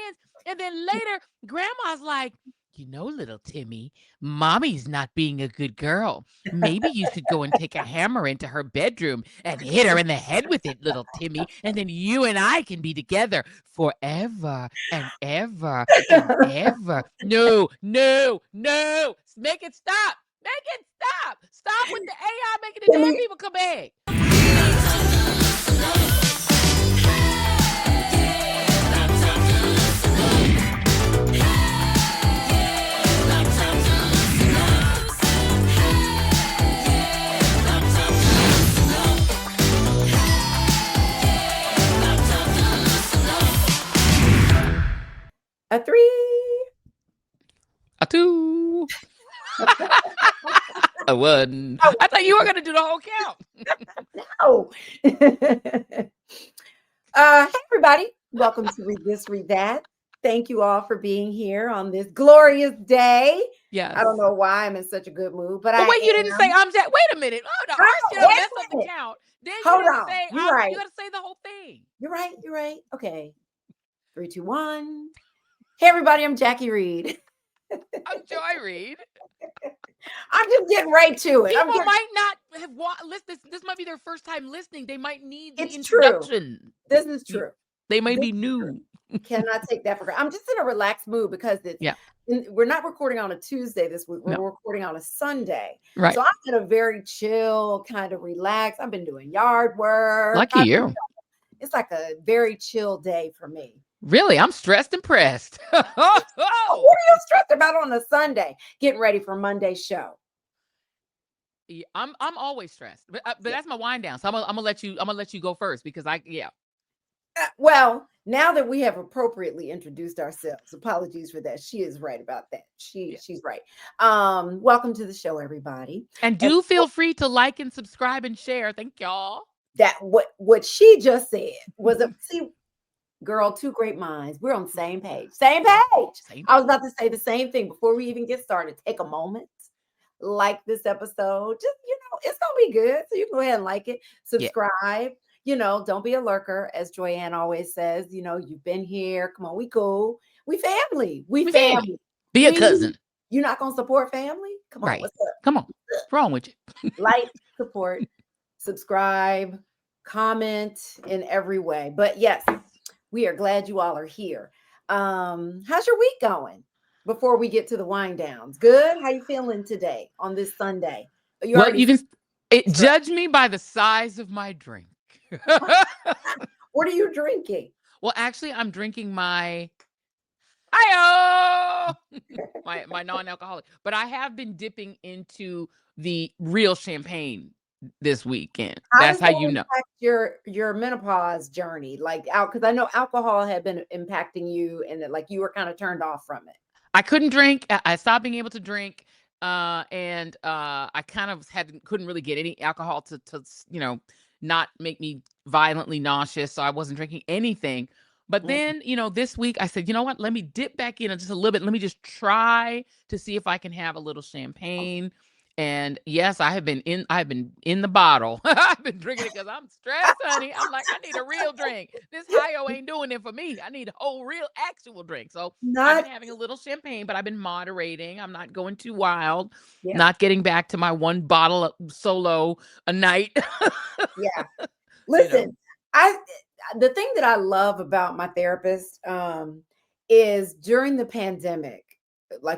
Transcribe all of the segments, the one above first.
shenanigans. And then later, grandma's like, little Timmy, mommy's not being a good girl. Maybe you should go and take a hammer into her bedroom and hit her in the head with it, little Timmy. And then you and I can be together forever and ever and ever. No, no, no. Make it stop. Make it stop. Stop with the AI making the dead people come back. A 3. A 2. A 1. I thought you were going to do the whole count. No. Hey, everybody. Welcome to Read This, Read That. Thank you all for being here on this glorious day. Yes. I don't know why I'm in such a good mood, but wait, you didn't say I'm Jacque. Wait a minute. Oh, no. I should have messed up the count. Then Hold you on. Say, You're right. You got to say the whole thing. You're right. You're right. Okay. 3, 2, 1. Hey, everybody. I'm Jackie Reed. I'm Joy Reed. I'm just getting right to it. People might not have listened. This might be their first time listening. They might need the introduction. True. This is true. They might be new. Cannot take that for granted. I'm just in a relaxed mood because we're not recording on a Tuesday this week. We're recording on a Sunday. Right. So I'm in a very chill, kind of relaxed. I've been doing yard work. Lucky you. It's like a very chill day for me. Really? I'm stressed and pressed. What are you stressed about on a Sunday? Getting ready for Monday's show. Yeah, I'm always stressed, but that's my wind down. So I'm gonna let you go first because well, now that we have appropriately introduced ourselves, apologies for that. She is right about that. She's right. Welcome to the show, everybody. And feel free to like and subscribe and share. Thank y'all. That what she just said was girl, two great minds. We're on the same page. Same page. I was about to say the same thing before we even get started. Take a moment, like this episode. Just, it's going to be good. So you can go ahead and like it. Subscribe. Yeah. Don't be a lurker, as Joyanne always says. You've been here. Come on, we cool. We family. We family. Be a cousin. You're not going to support family? Come on. Right. What's up? Come on. What's wrong with you? Like, support, subscribe, comment in every way. But yes, we are glad you all are here. How's your week going before we get to the wind downs? Good? How you feeling today on this Sunday? Judge me by the size of my drink. What are you drinking? Well, actually, I'm drinking my my non-alcoholic, but I have been dipping into the real champagne this weekend. That's how you know your menopause journey, because I know alcohol had been impacting you, and that you were kind of turned off from it. I couldn't drink. I stopped being able to drink, and I kind of couldn't really get any alcohol to not make me violently nauseous. So I wasn't drinking anything. But then, this week I said, you know what? Let me dip back in just a little bit. Let me just try to see if I can have a little champagne. And yes, I have been in the bottle. I've been drinking it because I'm stressed, honey. I'm like, I need a real drink. This Hi-Yo ain't doing it for me. I need a whole real actual drink. So I've been having a little champagne, but I've been moderating. I'm not going too wild. Yeah. Not getting back to my one bottle solo a night. Yeah. Listen, the thing that I love about my therapist is during the pandemic,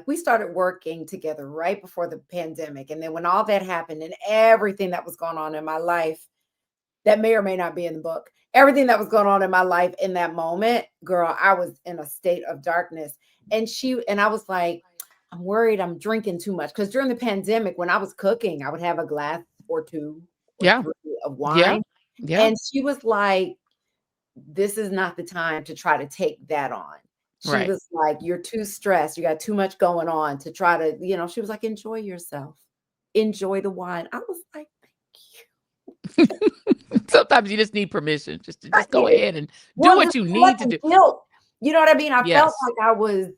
we started working together right before the pandemic. And then when all that happened and everything that was going on in my life, that may or may not be in the book, everything that was going on in my life in that moment, girl, I was in a state of darkness. And I was like, I'm worried I'm drinking too much. Because during the pandemic, when I was cooking, I would have a glass or two or 3 of wine. Yeah. And she was like, this is not the time to try to take that on. She was like, you're too stressed. You got too much going on to try to, she was like, enjoy yourself. Enjoy the wine. I was like, thank you. Sometimes you just need permission. Just go ahead and do what you need to do. Guilt. You know what I mean? I felt like I was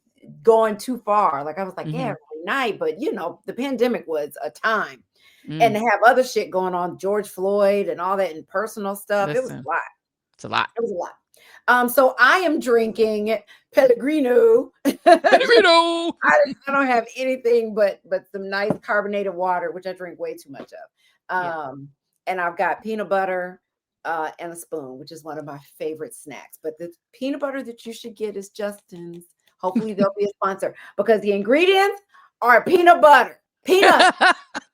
going too far. I was like, every night. But, the pandemic was a time. And to have other shit going on, George Floyd and all that and personal stuff, it was a lot. It's a lot. It was a lot. So I am drinking Pellegrino. Pellegrino. I don't have anything but some nice carbonated water, which I drink way too much of. And I've got peanut butter and a spoon, which is one of my favorite snacks. But the peanut butter that you should get is Justin's. Hopefully they'll be a sponsor, because the ingredients are peanut butter. Peanut.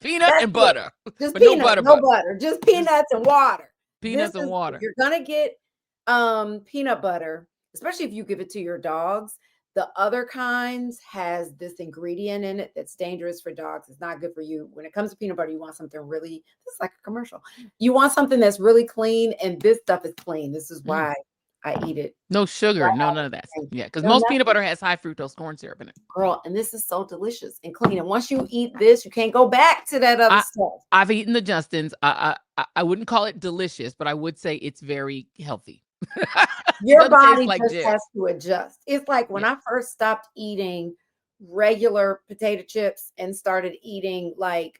Peanut and butter. Just but peanuts, no butter. Just peanuts and water. Peanuts and water. If you're gonna get peanut butter, especially if you give it to your dogs. The other kinds has this ingredient in it that's dangerous for dogs. It's not good for you. When it comes to peanut butter, you want something really, it's like a commercial. You want something that's really clean, and this stuff is clean. This is why I eat it. No sugar, none of that. Yeah, because most peanut butter has high fructose corn syrup in it. Girl, and this is so delicious and clean. And once you eat this, you can't go back to that other stuff. I've eaten the Justin's. I wouldn't call it delicious, but I would say it's very healthy. Your body just has to adjust. It's like when I first stopped eating regular potato chips and started eating like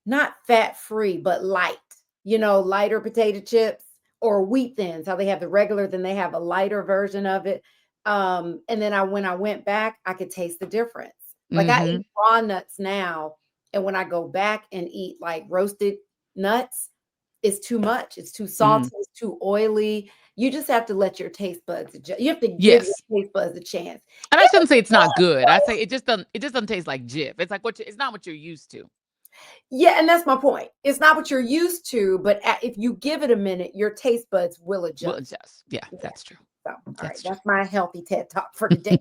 not fat-free, but light, lighter potato chips or wheat thins, how they have the regular, then they have a lighter version of it. And then when I went back, I could taste the difference. Like I eat raw nuts now, and when I go back and eat like roasted nuts, it's too much. It's too salty. It's too oily. You just have to let your taste buds adjust. You have to give your taste buds a chance. And I shouldn't say it's not good. I say it just doesn't taste like Jif. It's like it's not what you're used to. Yeah, and that's my point. It's not what you're used to, but if you give it a minute, your taste buds will adjust. Yeah, that's true. So, that's my healthy TED Talk for today.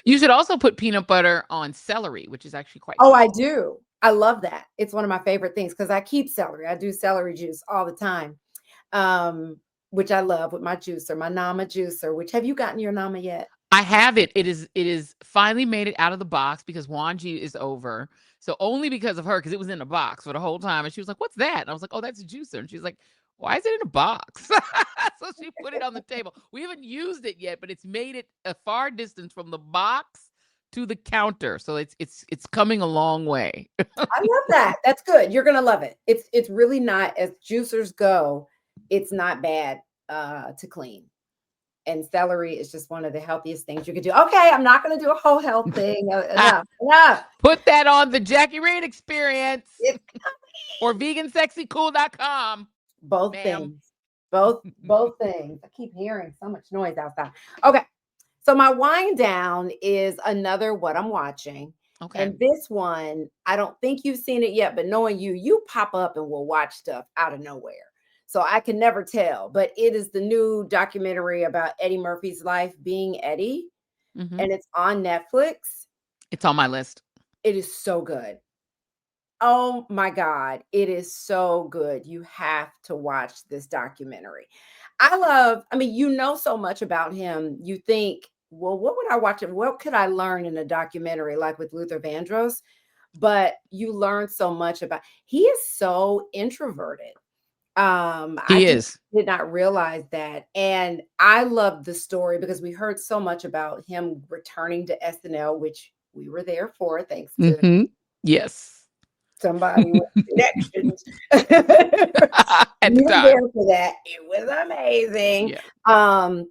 You should also put peanut butter on celery, which is actually quite good. I do. I love that. It's one of my favorite things because I keep celery. I do celery juice all the time, which I love with my juicer, my Nama juicer. Which, have you gotten your Nama yet? I have it. It is finally made it out of the box because Wanji is over. So only because of her, because it was in a box for the whole time. And she was like, "What's that?" And I was like, "Oh, that's a juicer." And she's like, "Why is it in a box?" So she put it on the table. We haven't used it yet, but it's made it a far distance from the box to the counter. So it's coming a long way. I love that. That's good. You're gonna love it. It's really not, as juicers go, it's not bad to clean. And celery is just one of the healthiest things you could do. Okay, I'm not gonna do a whole health thing. Enough. Put that on the Jackie Reed Experience or vegansexycool.com. Both things. Both things. I keep hearing so much noise outside. Okay. So my wind down is another what I'm watching. Okay. And this one, I don't think you've seen it yet, but knowing you pop up and will watch stuff out of nowhere. So I can never tell, but it is the new documentary about Eddie Murphy's life being Eddie. And it's on Netflix. It's on my list. It is so good. Oh my God. It is so good. You have to watch this documentary. You know so much about him. You think, well, what would I watch? What could I learn in a documentary like with Luther Vandross? But you learn so much he is so introverted. I did not realize that. And I love the story because we heard so much about him returning to SNL, which we were there for, thanks to somebody with connections. We were there for that. It was amazing. Yeah.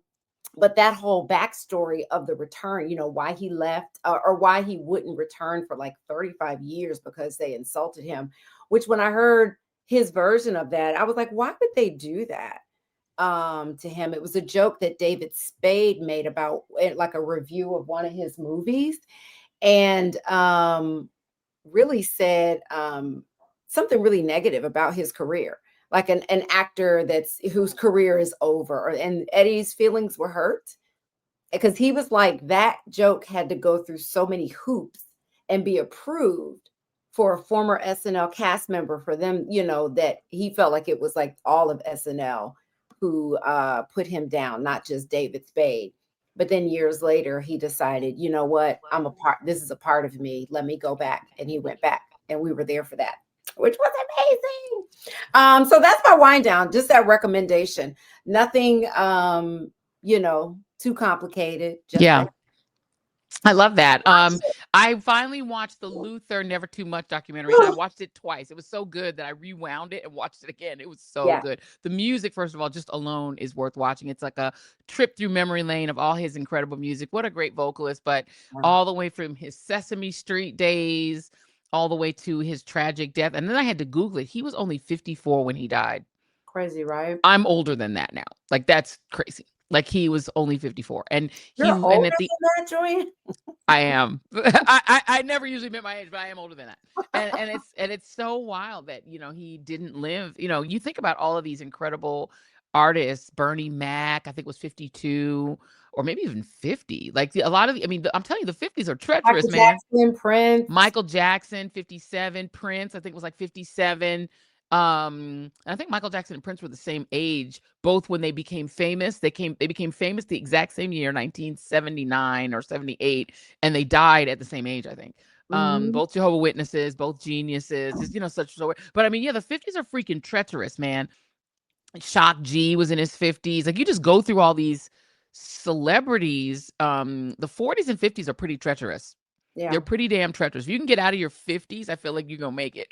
But that whole backstory of the return, why he left or why he wouldn't return for like 35 years because they insulted him, which when I heard his version of that, I was like, why would they do that to him? It was a joke that David Spade made about like a review of one of his movies, and really said something really negative about his career, like an actor whose career is over. And Eddie's feelings were hurt because he was like, that joke had to go through so many hoops and be approved for a former SNL cast member for them, that he felt like it was like all of SNL who put him down, not just David Spade. But then years later, he decided, you know what, this is a part of me. Let me go back. And he went back and we were there for that, which was amazing. So that's my wind down, just that recommendation. Nothing, too complicated. Just I love that. Watch I finally watched the Luther Never Too Much documentary, and I it. watched it twice. It was so good that I rewound it and watched it again. It was so Yeah, good. The music, first of all, just alone is worth watching. It's like a trip through memory lane of all his incredible music. What a great vocalist, but yeah. all the way from his Sesame Street days all the way to his tragic death. And then I had to Google it. He was only 54 when he died. Crazy, right? I'm older than that now. Like that's crazy. Like he was only 54. And You're and older at the than that, Joanne? I am. I never usually admit my age, but I am older than that. And it's so wild that he didn't live. You think about all of these incredible artists. Bernie Mac, I think was 52 or maybe even 50. Like a lot of I'm telling you, the 50s are treacherous, Michael man. Jackson, Prince. Michael Jackson, 57. Prince, I think was like 57. I think Michael Jackson and Prince were the same age, both when they became famous. They became famous the exact same year, 1979 or 78, and they died at the same age, I think. Mhm. Both Jehovah's Witnesses, both geniuses, just such so. But I mean, yeah, the 50s are freaking treacherous, man. Shock G was in his 50s. Like you just go through all these celebrities. The 40s and 50s are pretty treacherous. Yeah, They're pretty damn treacherous. If you can get out of your 50s, I feel like you're gonna make it.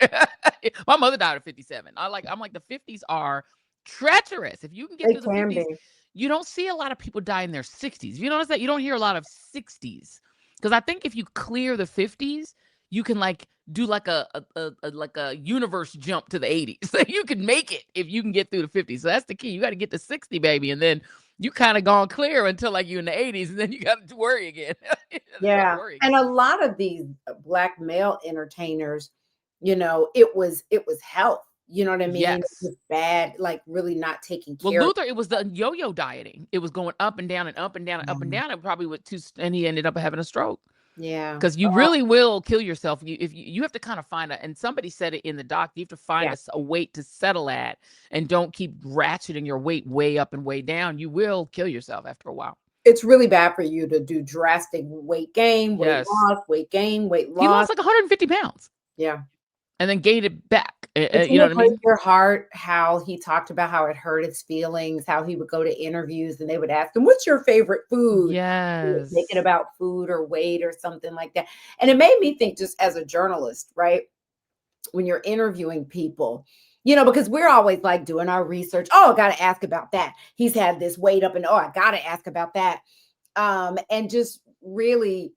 My mother died at 57. I'm like the 50s are treacherous. If you can get they through the can 50s, be. you don't see a lot of people die in their 60s. You notice that you don't hear a lot of 60s. Because I think if you clear the 50s, you can like do like a universe jump to the 80s. So you can make it if you can get through the 50s. So that's the key. You got to get to 60, baby, and then you kind of gone clear until like you in the 80s, and then you got to worry again. You got to Yeah, worry and again. a lot of these Black male entertainers, it was health. You know what I mean? It Yes. was bad, like really not taking Well, care of. Luther, it was the yo-yo dieting. It was going up and down and up and down and up and them. down, and probably with two, and he ended up having a stroke. Yeah. Because you Oh, really will kill yourself. If you have to kind of find and somebody said it in the doc, you have to find yeah. a weight to settle at, and don't keep ratcheting your weight way up and way down. You will kill yourself after a while. It's really bad for you to do drastic weight gain, weight Yes, loss, weight gain, weight he loss. lost like 150 pounds Yeah. and then gained it back. But You know what I break mean? your heart how he talked about how it hurt his feelings, how he would go to interviews and they would ask him, "What's your favorite food?" He would make it Yes. about food or weight or something like that. And it made me think, just as a journalist, right? When you're interviewing people, because we're always like doing our research. Oh, I got to ask about that. He's had this weight up, and oh, I got to ask about that. And just really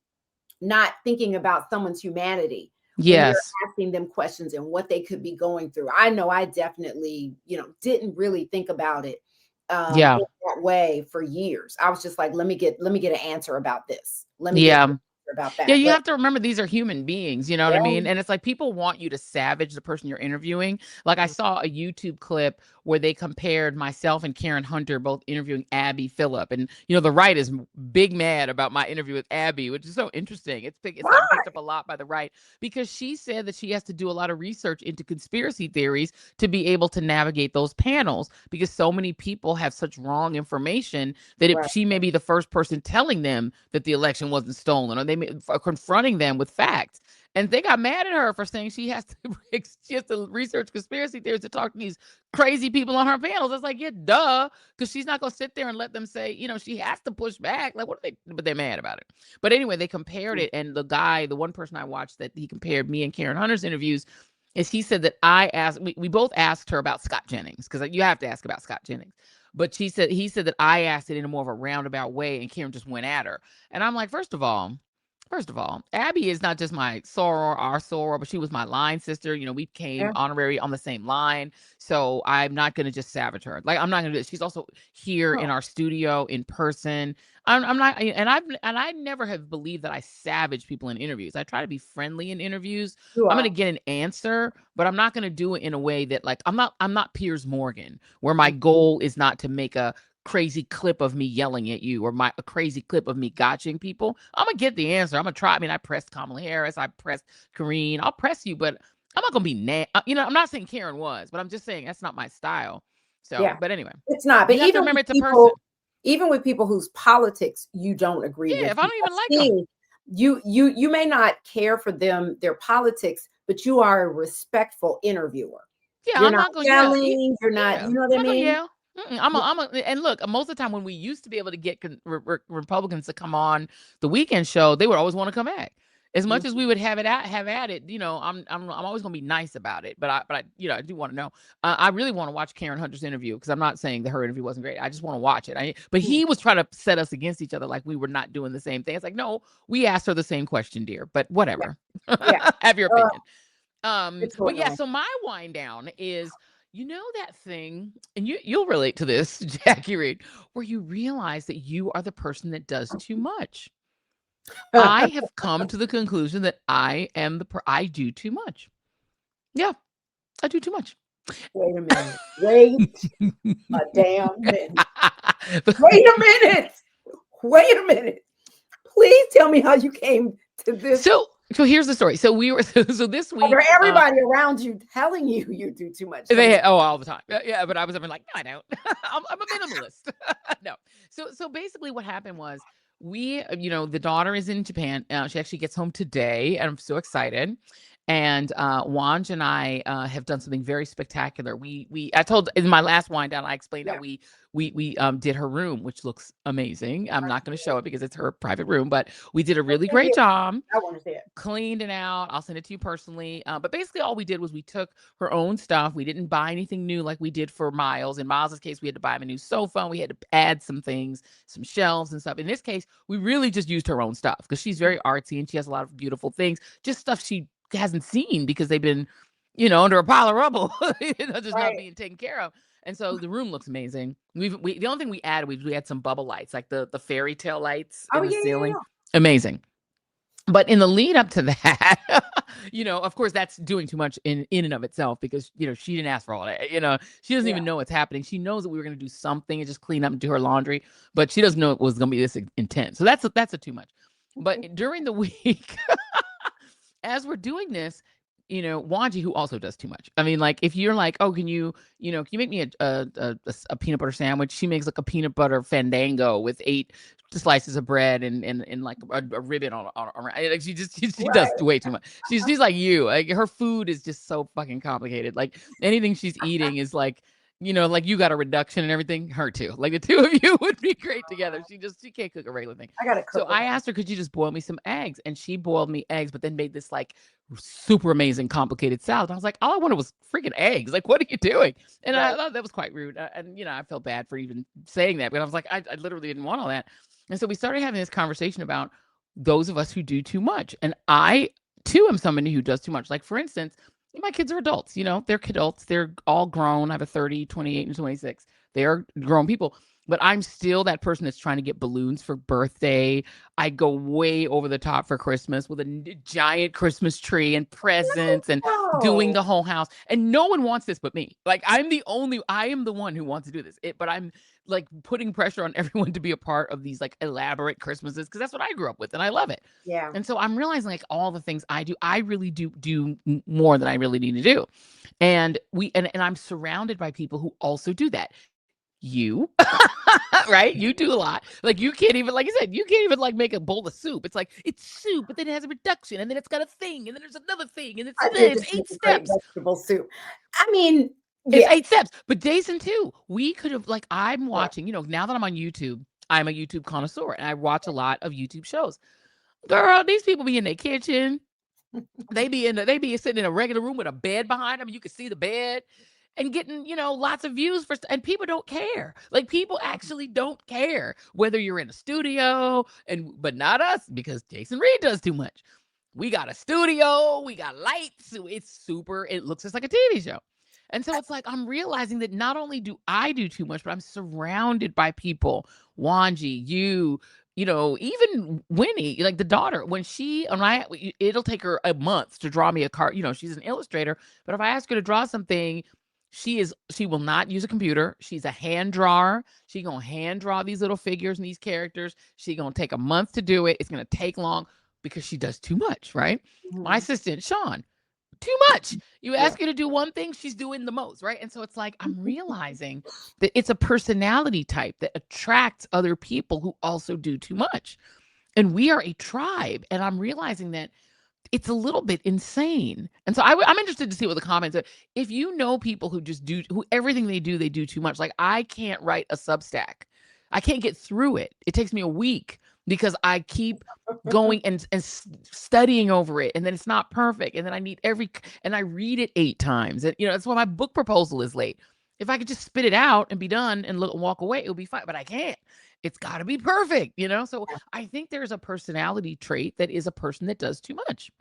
not thinking about someone's humanity when you're Yes. asking them questions and what they could be going through. I know I definitely, didn't really think about it Yeah. in that way for years. I was just like, let me get an answer about this. Let me get an Yeah. answer about Yeah, that. you But have to remember these are human beings, you know what I yeah, mean? And it's like people want you to savage the person you're interviewing. Like I saw a YouTube clip where they compared myself and Karen Hunter both interviewing Abby Phillip. And the right is big mad about my interview with Abby, which is so interesting. It's why? gotten picked up a lot by the right because she said that she has to do a lot of research into conspiracy theories to be able to navigate those panels because so many people have such wrong information that if Right. she may be the first person telling them that the election wasn't stolen, or they may confronting them with facts. And they got mad at her for saying she has to she has to research conspiracy theories to talk to these crazy people on her panels. It's like, yeah, duh, because she's not gonna sit there and let them say, she has to push back. Like, what are they? But they're mad about it. But anyway, they compared it, and the one person I watched that he compared me and Karen Hunter's interviews is he said that we both asked her about Scott Jennings because you have to ask about Scott Jennings. But he said that I asked it in a more of a roundabout way, and Karen just went at her. And I'm like, first of all, Abby is not just my soror, our soror, but she was my line sister. We came Yeah. honorary on the same line. So I'm not going to just savage her. Like, I'm not going to do it. She's also here Oh, in our studio in person. I'm not, and I never have believed that I savage people in interviews. I try to be friendly in interviews. you I'm going are. to get an answer, but I'm not going to do it in a way that like, I'm not Piers Morgan, where my goal is not to make a crazy clip of me yelling at you or a crazy clip of me gotching people. I'm gonna get the answer. I'm gonna try. I mean, I pressed Kamala Harris, I pressed Karine. I'll press you, but I'm not gonna be I'm not saying Karen was, but I'm just saying that's not my style. So, Yeah. but anyway, It's not. But you have to remember it's a person. even with people whose politics you don't agree Yeah, with, if I you don't have even like them. seen you may not care for them, their politics, but you are a respectful interviewer. Yeah, You're I'm not not gonna yell. yelling, you're not, Yeah, you know I'm what I not gonna mean? yell. And look, most of the time when we used to be able to get Republicans to come on the weekend show, they would always want to come back. As much as we would have at it, I'm always gonna be nice about it. But I I do want to know. I really want to watch Karen Hunter's interview, because I'm not saying that her interview wasn't great. I just want to watch it. But he was trying to set us against each other, like we were not doing the same thing. It's like, no, we asked her the same question, dear. But whatever. Yeah. Have your opinion. It's so But yeah, annoying. so my wind down is, that thing, and you'll relate to this, Jackie Reed, where you realize that you are the person that does too much. I have come to the conclusion that I am I do too much. Yeah, I do too much. Wait a minute. Wait a damn minute. Wait a minute. Wait a minute. Please tell me how you came to this. So here's the story. So we were so this week, Over everybody around you telling you do too much. all the time. Yeah, but I was like, no, I don't. I'm a minimalist. No. So basically, what happened was, we, the daughter is in Japan. She actually gets home today, and I'm so excited. And Wanj and I have done something very spectacular. I told in my last wind down, I explained how we did her room, which looks amazing. I'm not going to show it because it's her private room, but we did a really great job. I want to see it. Cleaned it out. I'll send it to you personally. But basically, all we did was we took her own stuff. We didn't buy anything new like we did for Miles. In Miles' case, we had to buy him a new sofa, and we had to add some things, some shelves and stuff. In this case, we really just used her own stuff, because she's very artsy and she has a lot of beautiful things, just stuff she hasn't seen because they've been, under a pile of rubble, just not being taken care of. And so the room looks amazing. The only thing we added, we had some bubble lights, like the fairy tale lights in the ceiling. Amazing. But in the lead up to that, of course, that's doing too much in and of itself, because, she didn't ask for all that. She doesn't even know what's happening. She knows that we were going to do something and just clean up and do her laundry, but she doesn't know it was going to be this intense. So that's a too much. But during the week, as we're doing this, Wanji, who also does too much. I mean, like, if you're like, oh, can you make me a peanut butter sandwich? She makes like a peanut butter fandango with 8 slices of bread and like a ribbon on around. Like, she does way too much. She's like you. Like, her food is just so fucking complicated. Like, anything she's eating is like, like, you got a reduction and everything. Her too. Like, the two of you would be great together. She can't cook a regular thing. I gotta cook. So I asked her, could you just boil me some eggs? And she boiled me eggs, but then made this like super amazing complicated salad. I was like, all I wanted was freaking eggs. Like, what are you doing? And I thought that was quite rude. And I felt bad for even saying that, but I was like, I literally didn't want all that. And so we started having this conversation about those of us who do too much. And I too am somebody who does too much. Like, for instance, my kids are adults, they're adults. They're all grown. I have a 30, 28, and 26. They are grown people. But I'm still that person that's trying to get balloons for birthday. I go way over the top for Christmas with a giant Christmas tree and presents and doing the whole house. And no one wants this but me. Like, I am the one who wants to do this. But I'm like putting pressure on everyone to be a part of these like elaborate Christmases, because that's what I grew up with and I love it. Yeah. And so I'm realizing, like, all the things I do, I really do more than I really need to do. And I'm surrounded by people who also do that. You, right? You do a lot. Like, you can't even, like I said, you can't even like make a bowl of soup. It's like, it's soup, but then it has a reduction, and then it's got a thing, and then there's another thing, and it's 8 steps. Vegetable soup. I mean, it's 8 steps. But Jason too, we could have, like, I'm watching, now that I'm on YouTube, I'm a YouTube connoisseur, and I watch a lot of YouTube shows. Girl, these people be in their kitchen. They be sitting in a regular room with a bed behind them. You can see the bed. And getting, lots of views and people don't care. Like, people actually don't care whether you're in a studio but not us, because Jason Reed does too much. We got a studio, we got lights. It looks just like a TV show. And so it's like, I'm realizing that not only do I do too much, but I'm surrounded by people. Wanji, even Winnie, like the daughter, it'll take her a month to draw me a card. She's an illustrator, but if I ask her to draw something, she will not use a computer. She's a hand drawer. She gonna hand draw these little figures and these characters. She gonna take a month to do it. It's gonna take long because she does too much, right? Mm-hmm. My assistant, Sean, too much. You ask her to do one thing, she's doing the most, right? And so it's like, I'm realizing that it's a personality type that attracts other people who also do too much. And we are a tribe. And I'm realizing that it's a little bit insane. And so I'm interested to see what the comments are. If you know people who just who everything they do too much. Like I can't write a Substack. I can't get through it. It takes me a week because I keep going and studying over it, and then it's not perfect, and then I need and I read it 8 times, and that's why my book proposal is late. If I could just spit it out and be done and walk away, it'll be fine. But I can't. It's got to be perfect, So I think there's a personality trait that is a person that does too much.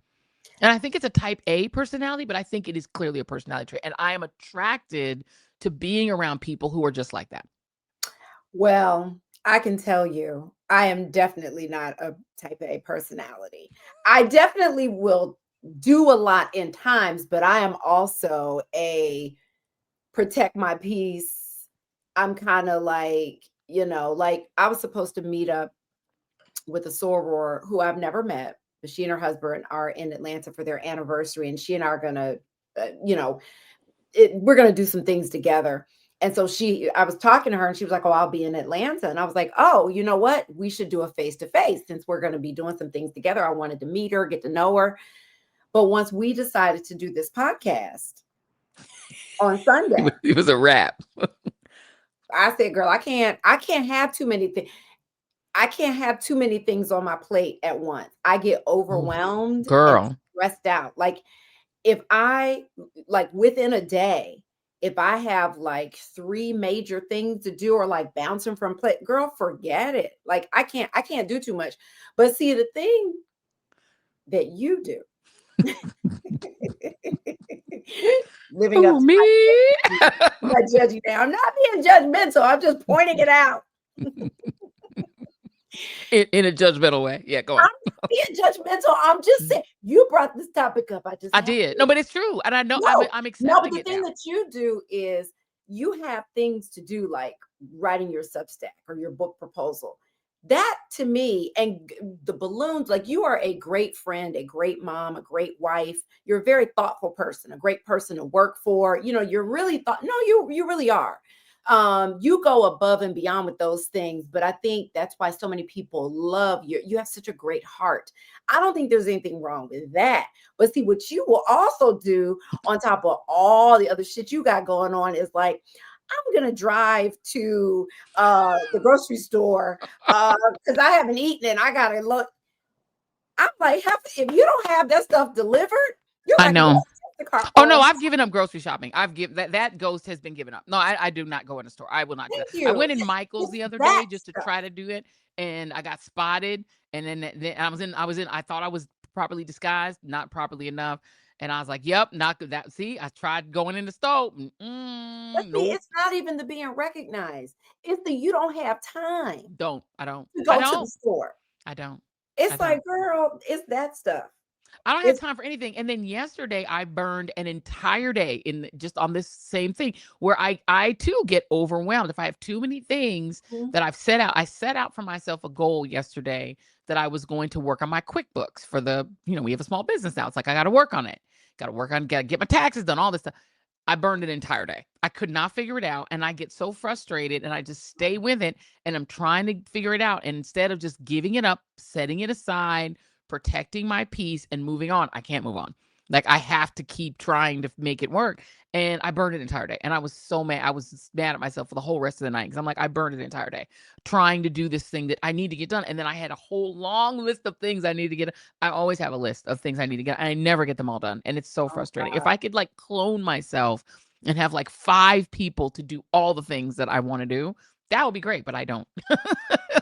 And I think it's a type A personality, but I think it is clearly a personality trait. And I am attracted to being around people who are just like that. Well, I can tell you, I am definitely not a type A personality. I definitely will do a lot in times, but I am also a protect my peace. I'm kind of like, like I was supposed to meet up with a soror who I've never met, but she and her husband are in Atlanta for their anniversary, and she and I are gonna, we're gonna do some things together. And so I was talking to her, and she was like, "Oh, I'll be in Atlanta," and I was like, "Oh, you know what? We should do a face-to-face since we're going to be doing some things together." I wanted to meet her, get to know her, but once we decided to do this podcast on Sunday, it was a wrap. I said, "Girl, I can't have too many things. I can't have too many things on my plate at once. I get overwhelmed and stressed out. Like if I within a day, if I have like 3 major things to do or like bouncing from plate, girl, forget it. Like I can't do too much. But see, the thing that you do, living up to me, I judge you now. I'm not being judgmental. I'm just pointing it out. in a judgmental way. Yeah, go on. I'm being judgmental. I'm just saying you brought this topic up. I did. No, but it's true. And I know I'm accepting no, but the it thing now. that you do is you have things to do like writing your Substack or your book proposal. That to me, and the balloons, like you are a great friend, a great mom, a great wife. You're a very thoughtful person, a great person to work for. You're really you really are. You go above and beyond with those things, but I think that's why so many people love you. You have such a great heart. I don't think there's anything wrong with that. But see, what you will also do on top of all the other shit you got going on is like, I'm gonna drive to the grocery store because I haven't eaten and I gotta look. I'm like, if you don't have that stuff delivered, you're I know. Oh no, on. I've given up grocery shopping. I've given that ghost has been given up. No, I do not go in a store. I will not do that. I went in Michael's the other day just to try to do it, and I got spotted. And then I was in. I thought I was properly disguised, not properly enough. And I was like, "Yep, not that." See, I tried going in the store. But see, Nope. it's not even the being recognized. It's the you don't have time. I don't. To go to the store. I don't. It's like, girl, it's that stuff. I don't have time for anything. And then yesterday I burned an entire day just on this same thing where I too get overwhelmed. If I have too many things that I've set out, I set out for myself a goal yesterday that I was going to work on my QuickBooks for we have a small business now. It's like, I got to work on it. Got to get my taxes done, all this stuff. I burned an entire day. I could not figure it out. And I get so frustrated and I just stay with it. And I'm trying to figure it out. And instead of just giving it up, setting it aside, protecting my peace and moving on, I can't move on. Like I have to keep trying to make it work. And I burned an entire day. And I was so mad. I was mad at myself for the whole rest of the night because I'm like, I burned an entire day trying to do this thing that I need to get done. And then I had a whole long list of things I need to get. I always have a list of things I need to get. And I never get them all done. And it's so frustrating. If I could like clone myself and have like 5 people to do all the things that I want to do, that would be great. But I don't.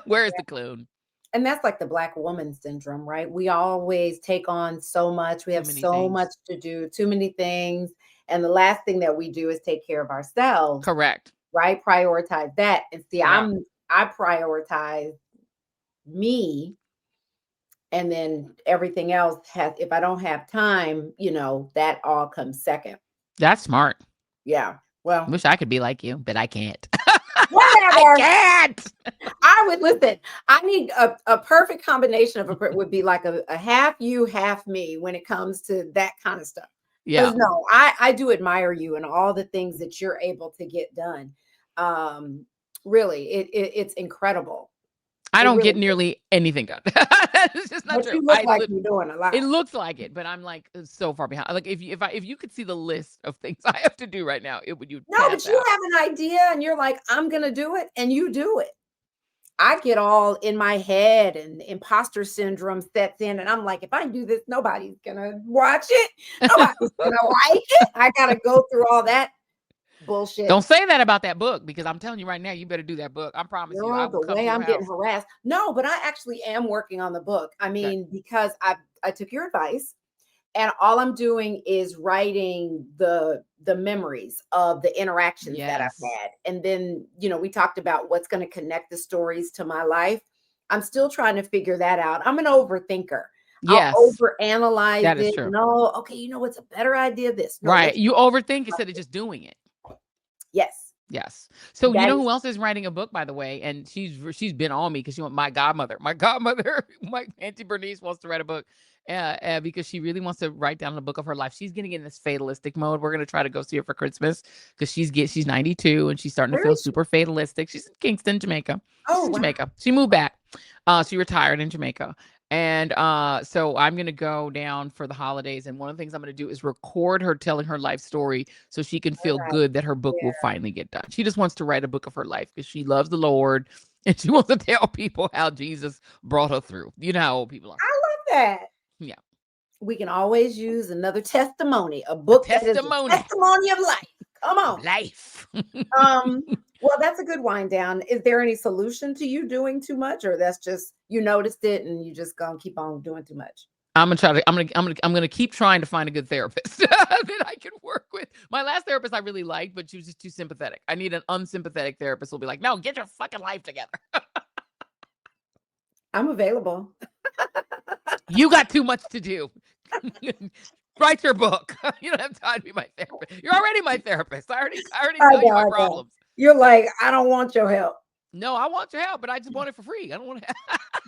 Where is the clone? And that's like the Black woman syndrome, right? We always take on so much. We have so much to do, too many things. And the last thing that we do is take care of ourselves. Correct. Right? Prioritize that. And see, I prioritize me. And then everything else if I don't have time, that all comes second. That's smart. Yeah. Well, wish I could be like you, but I can't. Whatever. I can't. I would listen. I need a perfect combination of would be like a half you, half me when it comes to that kind of stuff. Yeah. No, I do admire you and all the things that you're able to get done. Really, it's incredible. I It don't really get is. nearly anything done. It's just not But true. you look like you're doing a lot. It looks like it, but I'm like so far behind. Like if you could see the list of things I have to do right now, you'd No, pass but you out. have an idea and you're like, I'm gonna do it, and you do it. I get all in my head and imposter syndrome sets in, and I'm like, if I do this, nobody's gonna watch it. Nobody's gonna like it. I gotta go through all that bullshit. Don't say that about that book, because I'm telling you right now, you better do that book. I promise you, I Girl, will the come to way your I'm getting house. harassed. No, but I actually am working on the book. I Okay. mean, because I took your advice, and all I'm doing is writing the memories of the interactions that I've Yes. had. And then, we talked about what's going to connect the stories to my life. I'm still trying to figure that out. I'm an overthinker. I'll Yes. overanalyze That is it. true. No, okay, what's a better idea? This. No, Right. let's You overthink instead of just doing it. yes. Yes. So you That know is who else is writing a book, by the way, and she's been on me because she wants my godmother. My godmother, my Auntie Bernice wants to write a book, because she really wants to write down the book of her life. She's getting in this fatalistic mode. We're gonna try to go see her for Christmas because she's 92 and she's starting to where feel is she? super fatalistic. She's in Kingston, Jamaica. She's Oh in wow. Jamaica. She moved back. She retired in Jamaica. And so I'm gonna go down for the holidays, and one of the things I'm gonna do is record her telling her life story so she can feel Right. good that her book will Yeah. finally get done. She just wants to write a book of her life because she loves the Lord and she wants to tell people how Jesus brought her through. You know how old people are. I love that. Yeah. We can always use another testimony, a A book that is a testimony testimony of life. Come of on. life. Well, that's a good wind down. Is there any solution to you doing too much, or that's just you noticed it and you just gonna keep on doing too much? I'm gonna keep trying to find a good therapist that I can work with. My last therapist I really liked, but she was just too sympathetic. I need an unsympathetic therapist who'll be like, no, get your fucking life together. I'm available. You got too much to do. Write your book. You don't have time to be my therapist. You're already my therapist. I already tell you my I know. problems. You're like, I don't want your help. No, I want your help, but I just want it for free. I don't want to.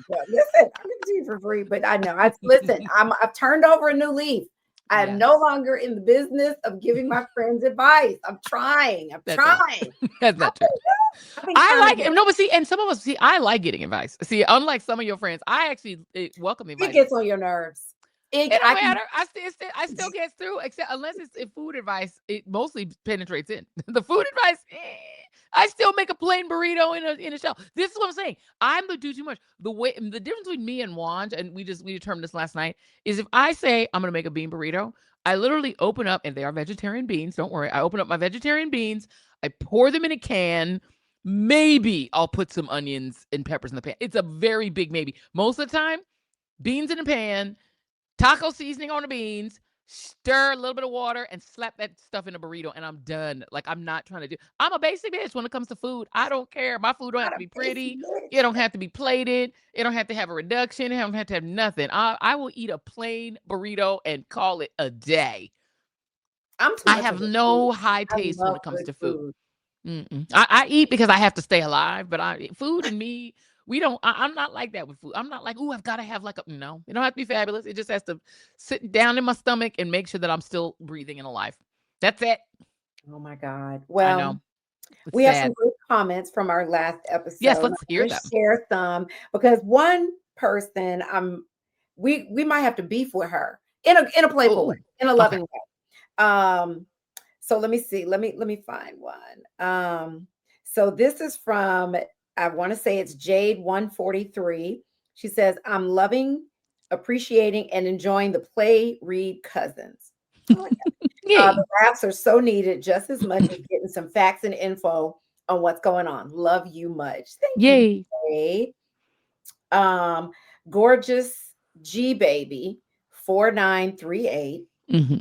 Yeah, listen, I give it to you for free, but I know. Listen. I've turned over a new leaf. I am no Yes, longer in the business of giving my friends advice. I'm trying. I'm that's it. trying. That's I've not true. been I trying to like it. No, but see, and some of us see, I like getting advice. See, unlike some of your friends, I actually welcome It advice. gets on your nerves. It don't I can matter. I still get through, except unless it's food advice. It mostly penetrates in the food advice. I still make a plain burrito in a shell. This is what I'm saying. I'm gonna do too much. The difference between me and Wanj, and we determined this last night, is if I say I'm gonna make a bean burrito, I literally open up, and they are vegetarian beans. Don't worry. I open up my vegetarian beans. I pour them in a can. Maybe I'll put some onions and peppers in the pan. It's a very big maybe. Most of the time, beans in a pan, taco seasoning on the beans, stir a little bit of water, and slap that stuff in a burrito, and I'm done. Like, I'm not trying to do. I'm a basic bitch when it comes to food. I don't care. My food don't have not to a be basic pretty. bitch. It don't have to be plated. It don't have to have a reduction. It don't have to have nothing. I will eat a plain burrito and call it a day. I'm too I much have of a food. no high I taste when love it comes good to food. food. I eat because I have to stay alive, but food and me, we don't. I'm not like that with food. I'm not like, oh, I've got to have like a no. It don't have to be fabulous. It just has to sit down in my stomach and make sure that I'm still breathing and alive. That's it. Oh my God. I Well, know it's we have some sad. great comments from our last Yes, episode. I'm let's hear going to them. share some because one person, we might have to beef with her in a playful way, Oh, in a okay. loving way. So let me see. Let me find one. So this is from, I want to say it's Jade 143. She says, I'm loving, appreciating, and enjoying the play read cousins. I like Yay. the laughs are so needed just as much as getting some facts and info on what's going on. Love you much. Thank you, Yay. Jade. Um, Gorgeous G Baby 4938. Hmm.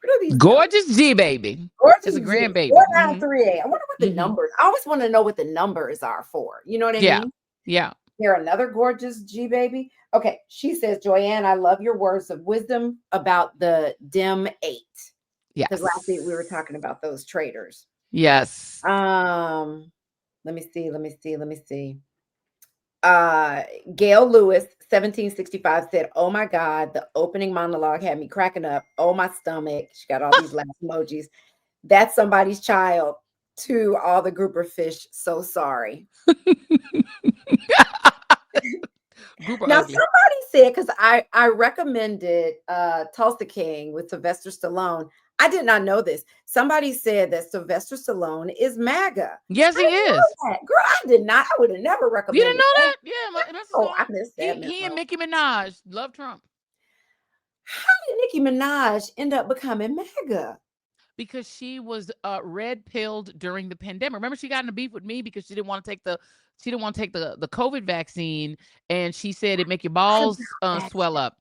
What are these numbers? Gorgeous G baby. It's a Gorgeous G grandbaby. 4938. I wonder what the Hmm. numbers. I always want to know what the numbers are for. You know what I Yeah. mean? Yeah. Here, another gorgeous G baby. Okay, she says, Joyanne, I love your words of wisdom about the dim 8. Because last week we were Yes. talking about those traders. Yes. Let me see. Gail Lewis, 1765 said, oh my God, the opening monologue had me cracking up. Oh, my stomach. She got all these laugh emojis. That's somebody's child. To all the grouper fish, so sorry. Group of Now ugly. somebody said, because I recommended Tulsa King with Sylvester Stallone. I did not know this. Somebody said that Sylvester Stallone is MAGA. Yes, I he didn't is. know that. Girl, I did not. I would have never You didn't recommended know that. that? Yeah, Mr. Oh, I Stallone. missed He that he and memo. Nicki Minaj love Trump How did Nicki Minaj end up becoming MAGA? because she was red pilled during the pandemic. Remember, she got in a beef with me because she didn't want to take the COVID vaccine, and she said it make your What balls about that? swell up.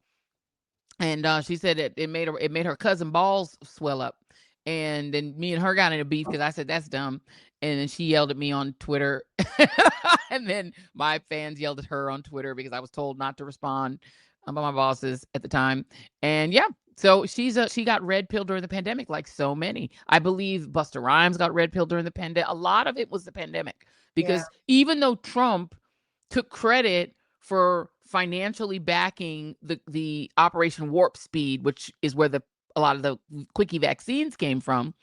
And she said it made her cousin balls swell up. And then me and her got in a beef because I said that's dumb. And then she yelled at me on Twitter. And then my fans yelled at her on Twitter because I was told not to respond by my bosses at the time. And yeah, so she got red pilled during the pandemic, like so many. I believe Busta Rhymes got red pilled during the pandemic. A lot of it was the pandemic Yeah, because even though Trump took credit for financially backing the Operation Warp Speed, which is where a lot of the quickie vaccines came from.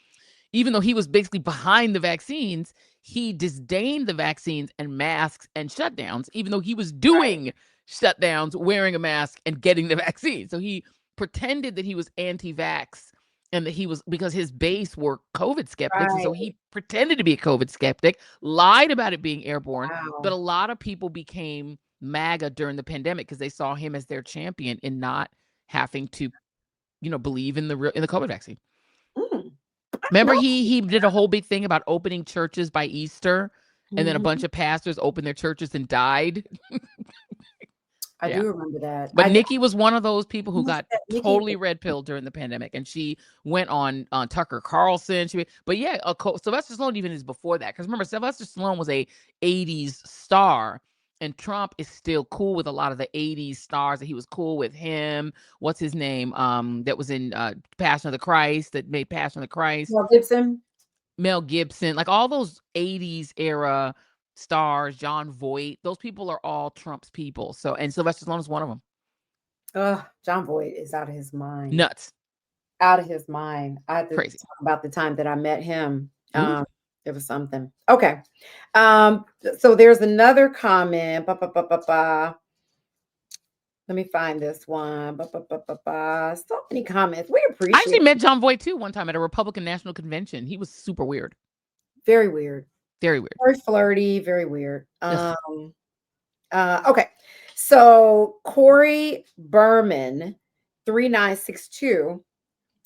Even though he was basically behind the vaccines, he disdained the vaccines and masks and shutdowns, even though he was right, doing shutdowns, wearing a mask, and getting the vaccine. So he pretended that he was anti-vax and that he was because his base were COVID skeptics. And so right. he pretended to be a COVID skeptic, lied about it being airborne. But Wow. a lot of people became MAGA during the pandemic because they saw him as their champion in not having to, believe in the COVID vaccine. Mm, I didn't Remember, know. he did a whole big thing about opening churches by Easter, and then a bunch Mhm. of pastors opened their churches and died. I Yeah. do remember that. But Nikki was one of those people who Almost got said Nikki. totally red pilled during the pandemic, and she went on Tucker Carlson. But yeah, Sylvester Stallone even is before that because remember Sylvester Stallone was a '80s star, and Trump is still cool with a lot of the '80s stars. That he was cool with him. What's his name? That was in Passion of the Christ. That made Passion of the Christ. Mel Gibson. Mel Gibson, like all those '80s era stars. John Voight. Those people are all Trump's people. So and Sylvester Stallone is one of them. John Voight is out of his mind. Nuts. Out of his mind. I had to Crazy. talk about the time that I met him. Ooh. It was something. Okay. So there's another comment. Let me find this one. So many comments. We I appreciate actually it. met John Voight too one time at a Republican National Convention. He was super weird. Very weird. Very weird. Very flirty, very weird. Ugh. Okay. So Corey Berman, 3962,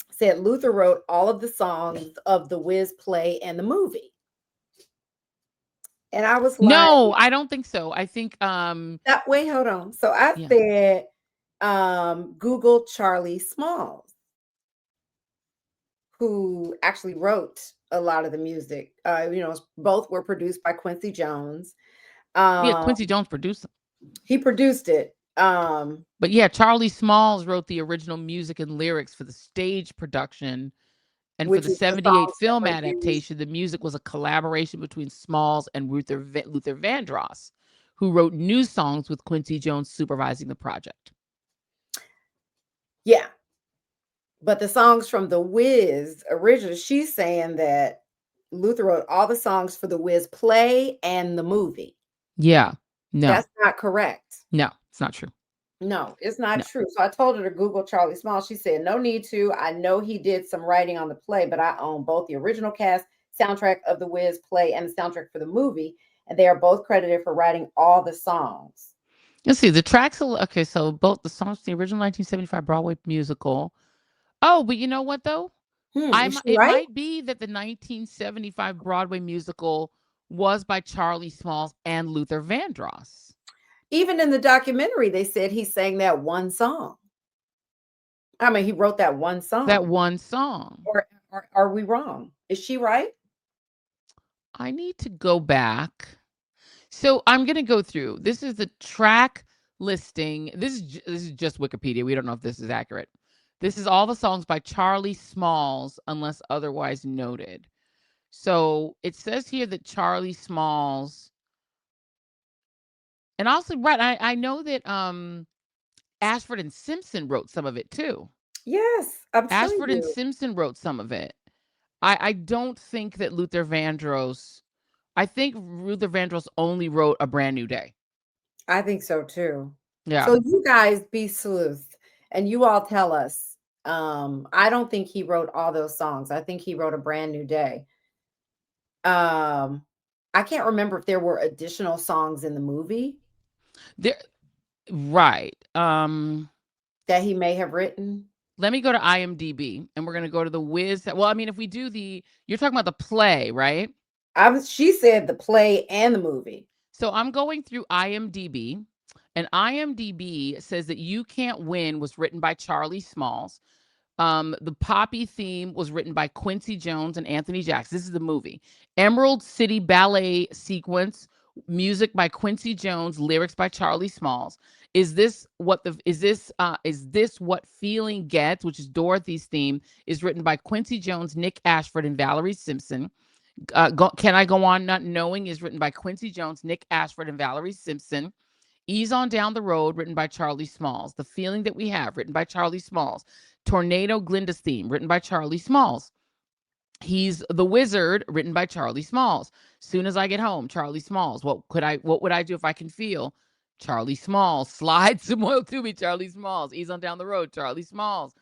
said Luther wrote all of the songs of the Wiz play and the movie. And I was like, No, I don't think so. I think wait, hold on. So I yeah. said Google Charlie Smalls, who actually wrote a lot of the music. Both were produced by Quincy Jones. Yeah, Quincy Jones produced them. He produced it. But yeah, Charlie Smalls wrote the original music and lyrics for the stage production. And for Which the is the '78 songs that film were used. adaptation, the music was a collaboration between Smalls and Luther Vandross, who wrote new songs with Quincy Jones supervising the project. Yeah. But the songs from the Wiz originally, she's saying that Luther wrote all the songs for the Wiz play and the movie. Yeah. No. That's not correct. No, it's not true. No, it's not No. true. So I told her to Google Charlie Smalls. She said, no need to. I know he did some writing on the play, but I own both the original cast soundtrack of the Wiz play and the soundtrack for the movie. And they are both credited for writing all the songs. Let's see. The tracks. Okay, so both the songs, the original 1975 Broadway musical. Oh, but you know what though? Is she It right? might be that the 1975 Broadway musical was by Charlie Smalls and Luther Vandross. Even in the documentary, they said he sang that one song. I mean, he wrote that one song. That one song. Or are we wrong? Is she right? I need to go back. So I'm going to go through. This is the track listing. This is just Wikipedia. We don't know if this is accurate. This is all the songs by Charlie Smalls, unless otherwise noted. So it says here that Charlie Smalls, and also, right, I know that Ashford and Simpson wrote some of it too. Yes, I'm telling Ashford and you. Simpson wrote some of it. I don't think that Luther Vandross. I think Luther Vandross only wrote A Brand New Day. I think so too. Yeah. So you guys be sleuth and you all tell us. I don't think he wrote all those songs. I think he wrote A Brand New Day. I can't remember if there were additional songs in the movie There right. that he may have written. Let me go to IMDb and we're gonna go to the Wiz. Well, I mean, if we do you're talking about the play, right? She said the play and the movie. So I'm going through IMDb, and IMDb says that You Can't Win was written by Charlie Smalls. The Poppy theme was written by Quincy Jones and Anthony Jacques. This is the movie. Emerald City Ballet sequence, music by Quincy Jones, lyrics by Charlie Smalls. Is this what feeling gets, which is Dorothy's theme, is written by Quincy Jones, Nick Ashford, and Valerie Simpson. Can I Go On Not Knowing is written by Quincy Jones, Nick Ashford, and Valerie Simpson. Ease on Down the Road, written by Charlie Smalls. The Feeling That We Have, written by Charlie Smalls. Tornado Glinda's Theme, written by Charlie Smalls. He's the Wizard, written by Charlie Smalls. Soon as I Get Home, Charlie Smalls. What would I do if I can feel? Charlie Smalls. Slide Some Oil to Me, Charlie Smalls. Ease on Down the Road, Charlie Smalls.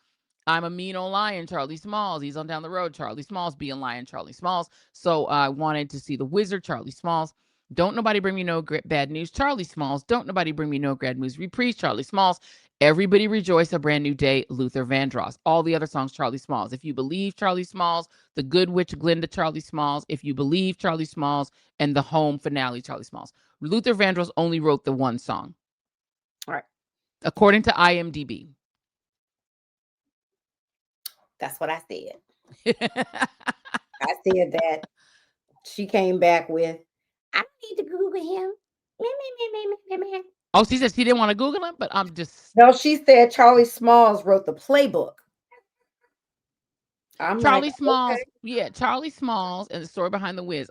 I'm a Mean Old Lion, Charlie Smalls. Ease on Down the Road, Charlie Smalls. Being Lion, Charlie Smalls. So I wanted to see the Wizard, Charlie Smalls. Don't Nobody Bring Me No Bad News, Charlie Smalls. Don't Nobody Bring Me No Bad News, Reprise, Charlie Smalls. Everybody Rejoice, A Brand New Day, Luther Vandross. All the other songs, Charlie Smalls. If You Believe, Charlie Smalls. The Good Witch, Glinda, Charlie Smalls. If You Believe, Charlie Smalls. And The Home finale, Charlie Smalls. Luther Vandross only wrote the one song. All right. According to IMDb. That's what I said. I said that. She came back with, I don't need to Google him. Oh, she said she didn't want to Google him, but I'm just. No, she said Charlie Smalls wrote the playbook. Charlie Smalls, okay. Yeah, Charlie Smalls and the story behind the Wiz.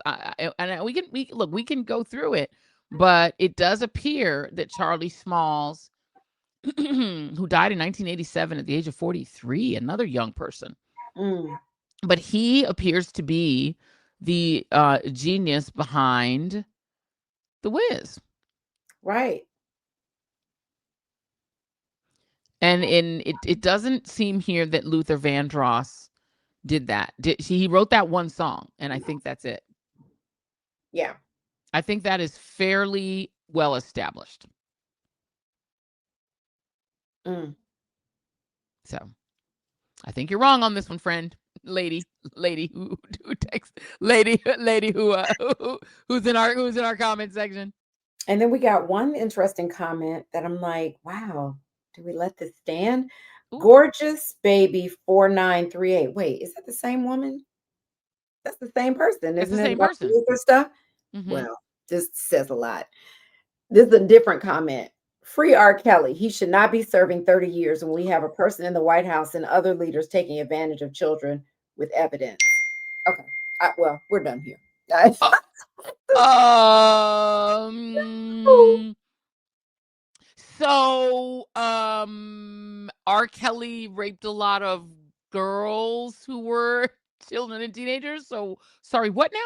We can go through it, but it does appear that Charlie Smalls, who died in 1987 at the age of 43, another young person, but he appears to be the genius behind the Wiz, right? And it doesn't seem here that Luther Vandross did that. He wrote that one song, and I think that's it. Yeah. I think that is fairly well established. So, I think you're wrong on this one, friend. Lady who texts, lady who's in our comment section. And then we got one interesting comment that I'm like, wow, do we let this stand? Ooh. Gorgeous Baby 4938. Wait, is that the same woman? That's the same person, isn't it? The same person. Stuff? Mm-hmm. Well, this says a lot. This is a different comment. Free R. Kelly. He should not be serving 30 years when we have a person in the White House and other leaders taking advantage of children with evidence. Okay. Well, we're done here. So, R. Kelly raped a lot of girls who were children and teenagers. So, sorry, what now?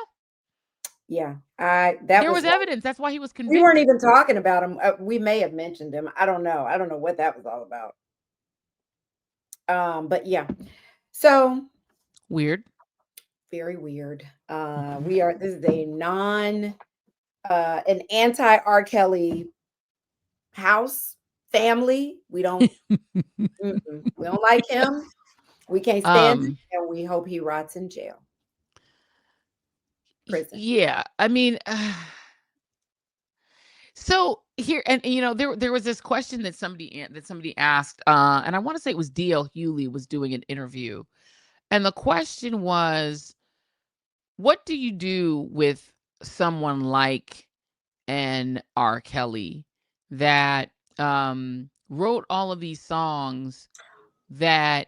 Yeah, there was evidence. That's why he was convicted. We weren't even talking about him. We may have mentioned him. I don't know. I don't know what that was all about. But yeah, so weird. Very weird. This is an anti R. Kelly house family. We don't we don't like him. We can't stand him, and we hope he rots in jail. Prison. Yeah, I mean, so here, and there was this question that somebody asked, and I want to say it was D.L. Hewley was doing an interview, and the question was, what do you do with someone like an R. Kelly that wrote all of these songs that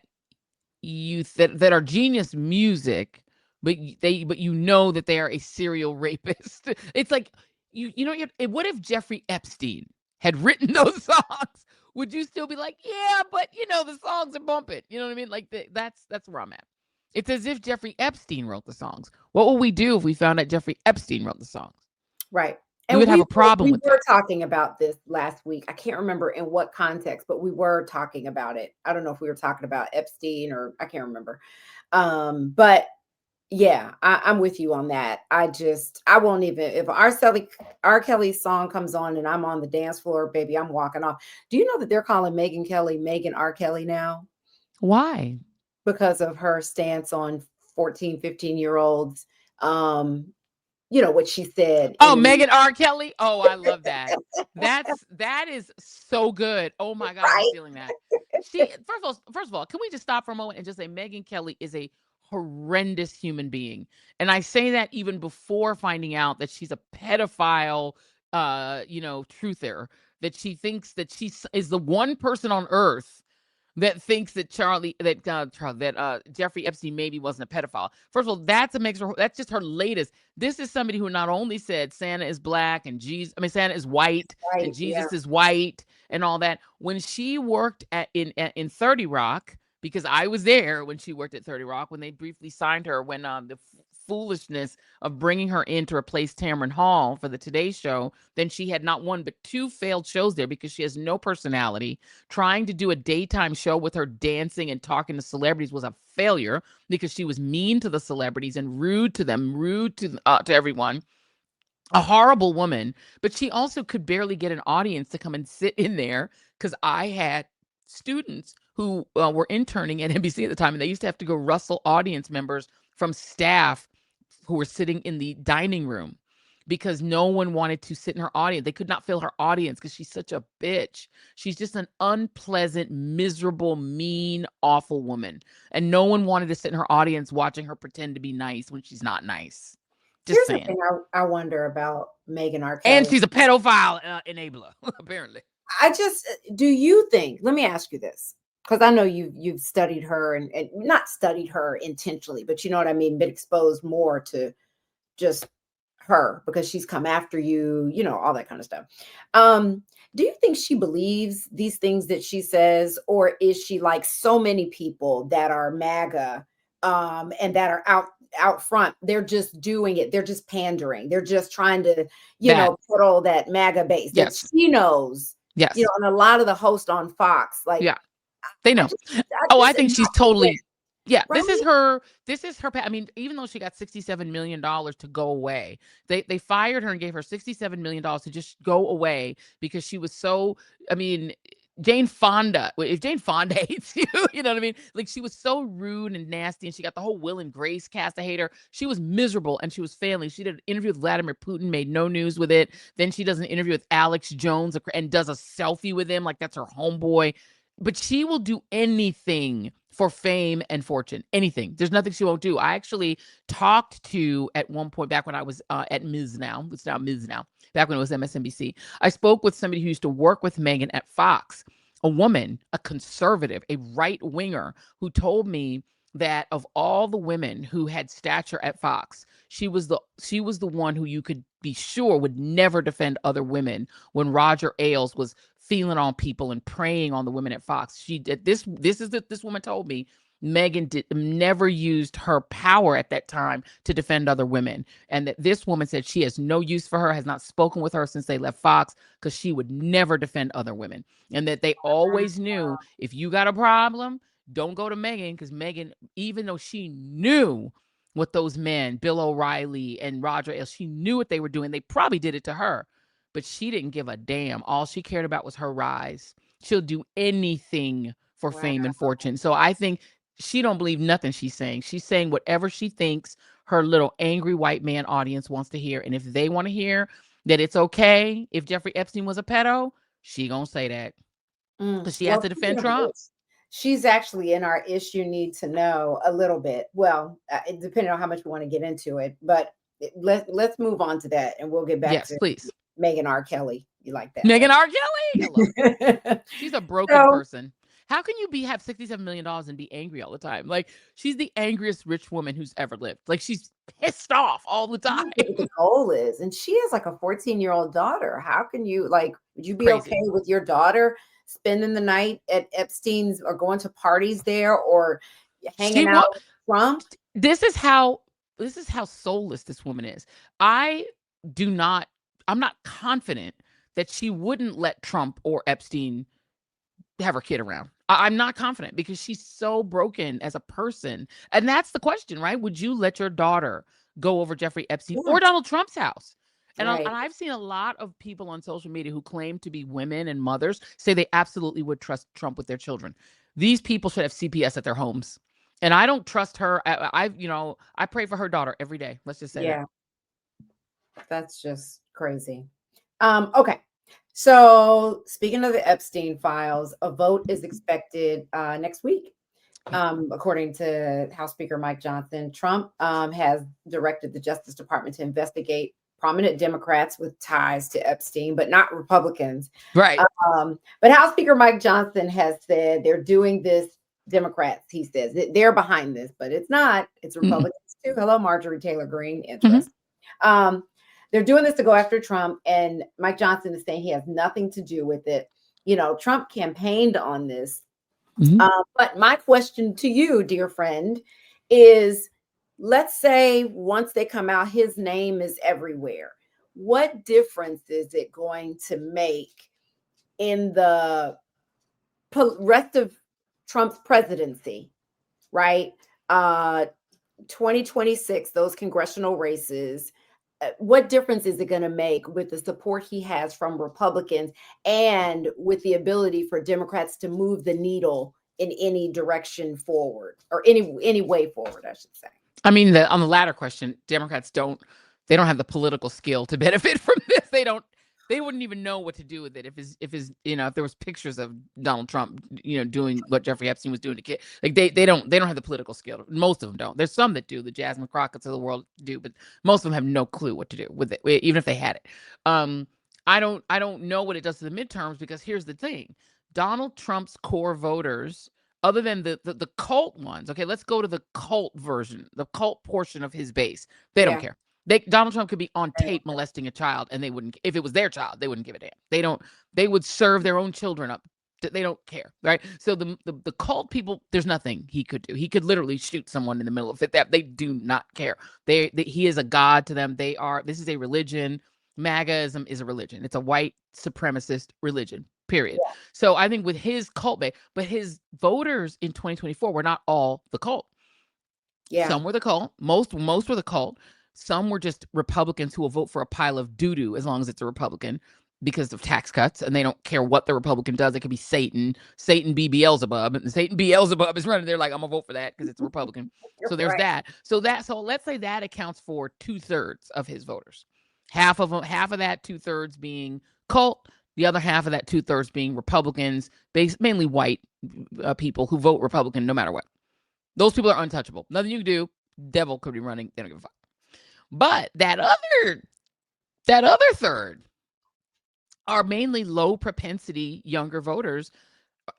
that are genius music, but that they are a serial rapist? It's like what if Jeffrey Epstein had written those songs? Would you still be like, yeah, but the songs are bumping? You know what I mean? Like that's where I'm at. It's as if Jeffrey Epstein wrote the songs. What would we do if we found out Jeffrey Epstein wrote the songs? Right. We would have a problem we with were that. talking about this last week. I can't remember in what context, but we were talking about it. I don't know if we were talking about Epstein or I can't remember. But yeah, I'm with you on that. I won't even if R. Kelly's song comes on and I'm on the dance floor, baby, I'm walking off. Do you know that they're calling Megan Kelly Megan R. Kelly now Why? because of her stance on 14, 15-year-olds? Um, what she said Oh, in the Megan R. Kelly. Oh, I love that. That is so good. Oh my God, I'm right. stealing that. First of all, can we just stop for a moment and just say Megan Kelly is a horrendous human being. And I say that even before finding out that she's a pedophile truther, that she thinks that is the one person on earth that thinks that Jeffrey Epstein maybe wasn't a pedophile. First of all, that's just her latest. This is somebody who not only said Santa is black and Santa is white and Right. Yeah. Jesus is white and all that. When she worked in 30 Rock, because I was there when she worked at 30 Rock, when they briefly signed her, when the foolishness of bringing her in to replace Tamron Hall for the Today Show, then she had not one but two failed shows there because she has no personality. Trying to do a daytime show with her dancing and talking to celebrities was a failure because she was mean to the celebrities and rude to them, rude to everyone. A horrible woman, but she also could barely get an audience to come and sit in there because I had students who were interning at NBC at the time, and they used to have to go rustle audience members from staff who were sitting in the dining room because no one wanted to sit in her audience. They could not fill her audience because she's such a bitch. She's just an unpleasant, miserable, mean, awful woman. And no one wanted to sit in her audience watching her pretend to be nice when she's not nice. Just Here's the saying. thing I wonder about Megan R. And Kelly. she's a pedophile enabler, apparently. Do you think, let me ask you this, because I know you've studied her and not studied her intentionally, but you know what I mean, been exposed more to just her because she's come after you, all that kind of stuff. Do you think she believes these things that she says, or is she like so many people that are MAGA and that are out front? They're just doing it. They're just pandering. They're just trying to, That, put all that MAGA base that yes, she knows, yes, and a lot of the hosts on Fox, like yeah, they I know. just, I Oh, I just am think she's not convinced, totally, yeah, right? this is her, I mean, even though she got $67 million to go away, they fired her and gave her $67 million to just go away because she was so, I mean, Jane Fonda, if Jane Fonda hates you, you know what I mean? Like she was so rude and nasty, and she got the whole Will and Grace cast to hate her. She was miserable and she was failing. She did an interview with Vladimir Putin, made no news with it. Then she does an interview with Alex Jones and does a selfie with him, like that's her homeboy. But she will do anything for fame and fortune. Anything. There's nothing she won't do. I actually talked to at one point back when I was at Ms. Now, it's now Ms. Now, back when it was MSNBC. I spoke with somebody who used to work with Megan at Fox, a woman, a conservative, a right winger, who told me that of all the women who had stature at Fox, she was the one who you could be sure would never defend other women when Roger Ailes was feeling on people and preying on the women at Fox. She did this. This woman told me Megan never used her power at that time to defend other women, and that this woman said she has no use for her, has not spoken with her since they left Fox because she would never defend other women, and that they always knew if you got a problem, don't go to Megan because Megan, even though she knew what those men, Bill O'Reilly and Roger Ailes, she knew what they were doing. They probably did it to her, but she didn't give a damn. All she cared about was her rise. She'll do anything for Wow. fame and fortune. So I think she don't believe nothing she's saying. She's saying whatever she thinks her little angry white man audience wants to hear. And if they want to hear that it's okay if Jeffrey Epstein was a pedo, she gonna say that because she has Well, to defend speaking of Trump. which, she's actually in our issue need to know a little bit. Well, it depending on how much we want to get into it, but let's move on to that, and we'll get back Yes, to please. Megan R. Kelly. You like that, Megan right? R. Kelly. I love her. She's a broken So person. How can you have $67 million and be angry all the time? Like she's the angriest rich woman who's ever lived. Like she's pissed off all the I time. don't get what the goal is, and she has like a 14-year-old daughter. How can you like? Would you be okay Crazy. with your daughter spending the night at Epstein's or going to parties there or She hanging out what with Trump? this is how soulless this woman is. I do not I'm not confident that she wouldn't let Trump or Epstein have her kid around. I'm not confident because she's so broken as a person. And that's the question, right? Would you let your daughter go over Jeffrey Epstein or Yes. Donald Trump's house? And Right. I've seen a lot of people on social media who claim to be women and mothers say they absolutely would trust Trump with their children. These people should have CPS at their homes. And I don't trust her. I pray for her daughter every day. Let's just say that. Yeah. That's just crazy. Okay. So speaking of the Epstein files, a vote is expected next week. According to House Speaker Mike Johnson, Trump has directed the Justice Department to investigate prominent Democrats with ties to Epstein, but not Republicans. Right. But House Speaker Mike Johnson has said they're doing this. Democrats, he says, they're behind this, but it's not. It's Republicans too. Hello, Marjorie Taylor Greene. Interest. They're doing this to go after Trump, and Mike Johnson is saying he has nothing to do with it. You know, Trump campaigned on this. But my question to you, dear friend, is let's say once they come out, his name is everywhere. What difference is it going to make in the rest of Trump's presidency, right? 2026, those congressional races. What difference is it going to make with the support he has from Republicans and with the ability for Democrats to move the needle in any direction forward or any way forward, I should say? I mean, on the latter question, Democrats don't have the political skill to benefit from this. They wouldn't even know what to do with it if there was pictures of Donald Trump, doing what Jeffrey Epstein was doing to kids. Like they don't have the political skill. Most of them don't. There's some that do. The Jasmine Crockett's of the world do, but most of them have no clue what to do with it, even if they had it. I don't know what it does to the midterms because here's the thing: Donald Trump's core voters, other than the cult ones. Okay, let's go to the cult version, the cult portion of his base. They don't care. Donald Trump could be on tape molesting a child and they wouldn't, if it was their child, they wouldn't give a damn. They would serve their own children up. They don't care, right? So the cult people, there's nothing he could do. He could literally shoot someone in the middle of it. They do not care. He is a god to them. This is a religion. MAGAism is a religion. It's a white supremacist religion, period. Yeah. So I think with his cult base, but his voters in 2024 were not all the cult. Yeah. Some were the cult. Most were the cult. Some were just Republicans who will vote for a pile of doo-doo as long as it's a Republican because of tax cuts, and they don't care what the Republican does. It could be Satan be Beelzebub, and Satan Beelzebub is running there like, I'm gonna vote for that because it's a Republican. So there's that. So let's say that accounts for 2/3 of his voters. Half of that 2/3 being cult, the other half of that 2/3 being Republicans, mainly white people who vote Republican no matter what. Those people are untouchable. Nothing you can do. Devil could be running. They don't give a fuck. But that other third are mainly low propensity younger voters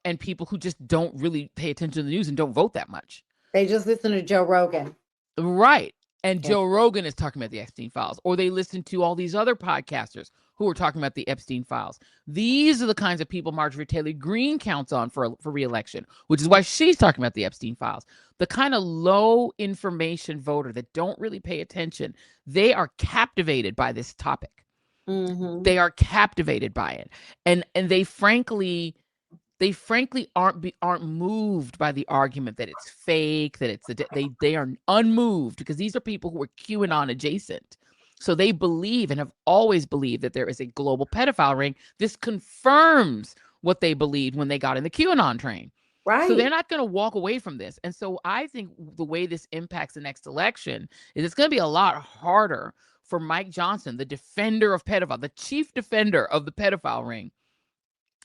and people who just don't really pay attention to the news and don't vote that much. They just listen to Joe Rogan. Right. And Joe Rogan is talking about the Epstein files, or they listen to all these other podcasters who are talking about the Epstein files. These are the kinds of people Marjorie Taylor Greene counts on for re-election, which is why she's talking about the Epstein files. The kind of low information voter that don't really pay attention, they are captivated by this topic. Mm-hmm. They are captivated by it. And they frankly aren't moved by the argument that it's fake, that they are unmoved because these are people who are QAnon adjacent. So they believe and have always believed that there is a global pedophile ring. This confirms what they believed when they got in the QAnon train. Right. So they're not going to walk away from this. And so I think the way this impacts the next election is it's going to be a lot harder for Mike Johnson, the defender of pedophile, the chief defender of the pedophile ring.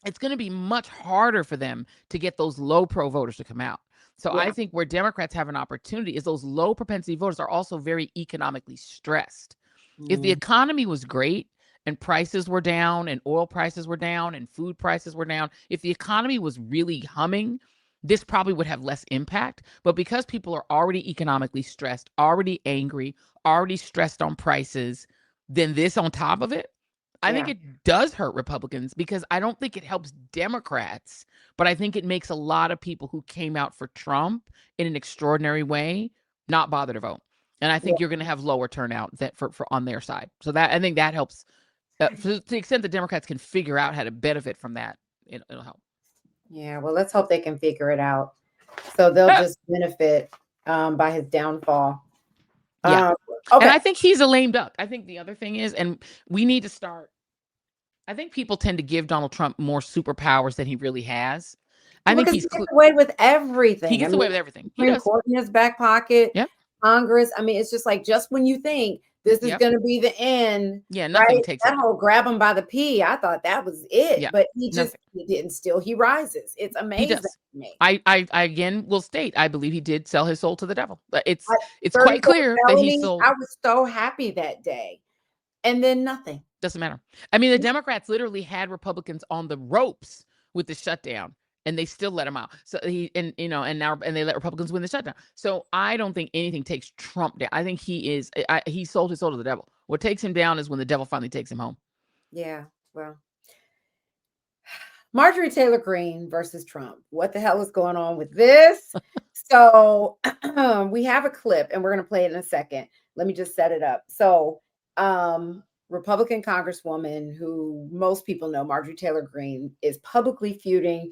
It's going to be much harder for them to get those low pro voters to come out. So I think where Democrats have an opportunity is those low propensity voters are also very economically stressed. If the economy was great and prices were down and oil prices were down and food prices were down, if the economy was really humming, this probably would have less impact. But because people are already economically stressed, already angry, already stressed on prices, then this on top of it, I think it does hurt Republicans because I don't think it helps Democrats, but I think it makes a lot of people who came out for Trump in an extraordinary way not bother to vote. And I think you're going to have lower turnout for on their side. So that I think that helps To the extent the Democrats can figure out how to benefit from that, it'll help. Yeah, well, let's hope they can figure it out. So they'll just benefit by his downfall. Yeah. And Okay. I think he's a lame duck. I think the other thing is, and we need to start, I think people tend to give Donald Trump more superpowers than he really has. I think Because he's he gets away with he everything. I gets mean, away with everything. He Supreme does. Court in his back pocket, Yep. Congress. I mean, it's just like just when you think this is Yep. going to be the end, Yeah, nothing right? takes That him. whole grab him by the pee, I thought that was it, Yeah. but he Nothing. didn't. Still, he rises. It's He amazing does. to me. I again will state, I believe he did sell his soul to the devil. But it's quite 34 clear that he felonies. sold. I was so happy that day, and then nothing. Doesn't matter. I mean, the Democrats literally had Republicans on the ropes with the shutdown, and they still let him out. So he and they let Republicans win the shutdown. So I don't think anything takes Trump down. I think he sold his soul to the devil. What takes him down is when the devil finally takes him home. Yeah, well, Marjorie Taylor Greene versus Trump. What the hell is going on with this? So we have a clip, and we're going to play it in a second. Let me just set it up. So Republican Congresswoman, who most people know, Marjorie Taylor Greene, is publicly feuding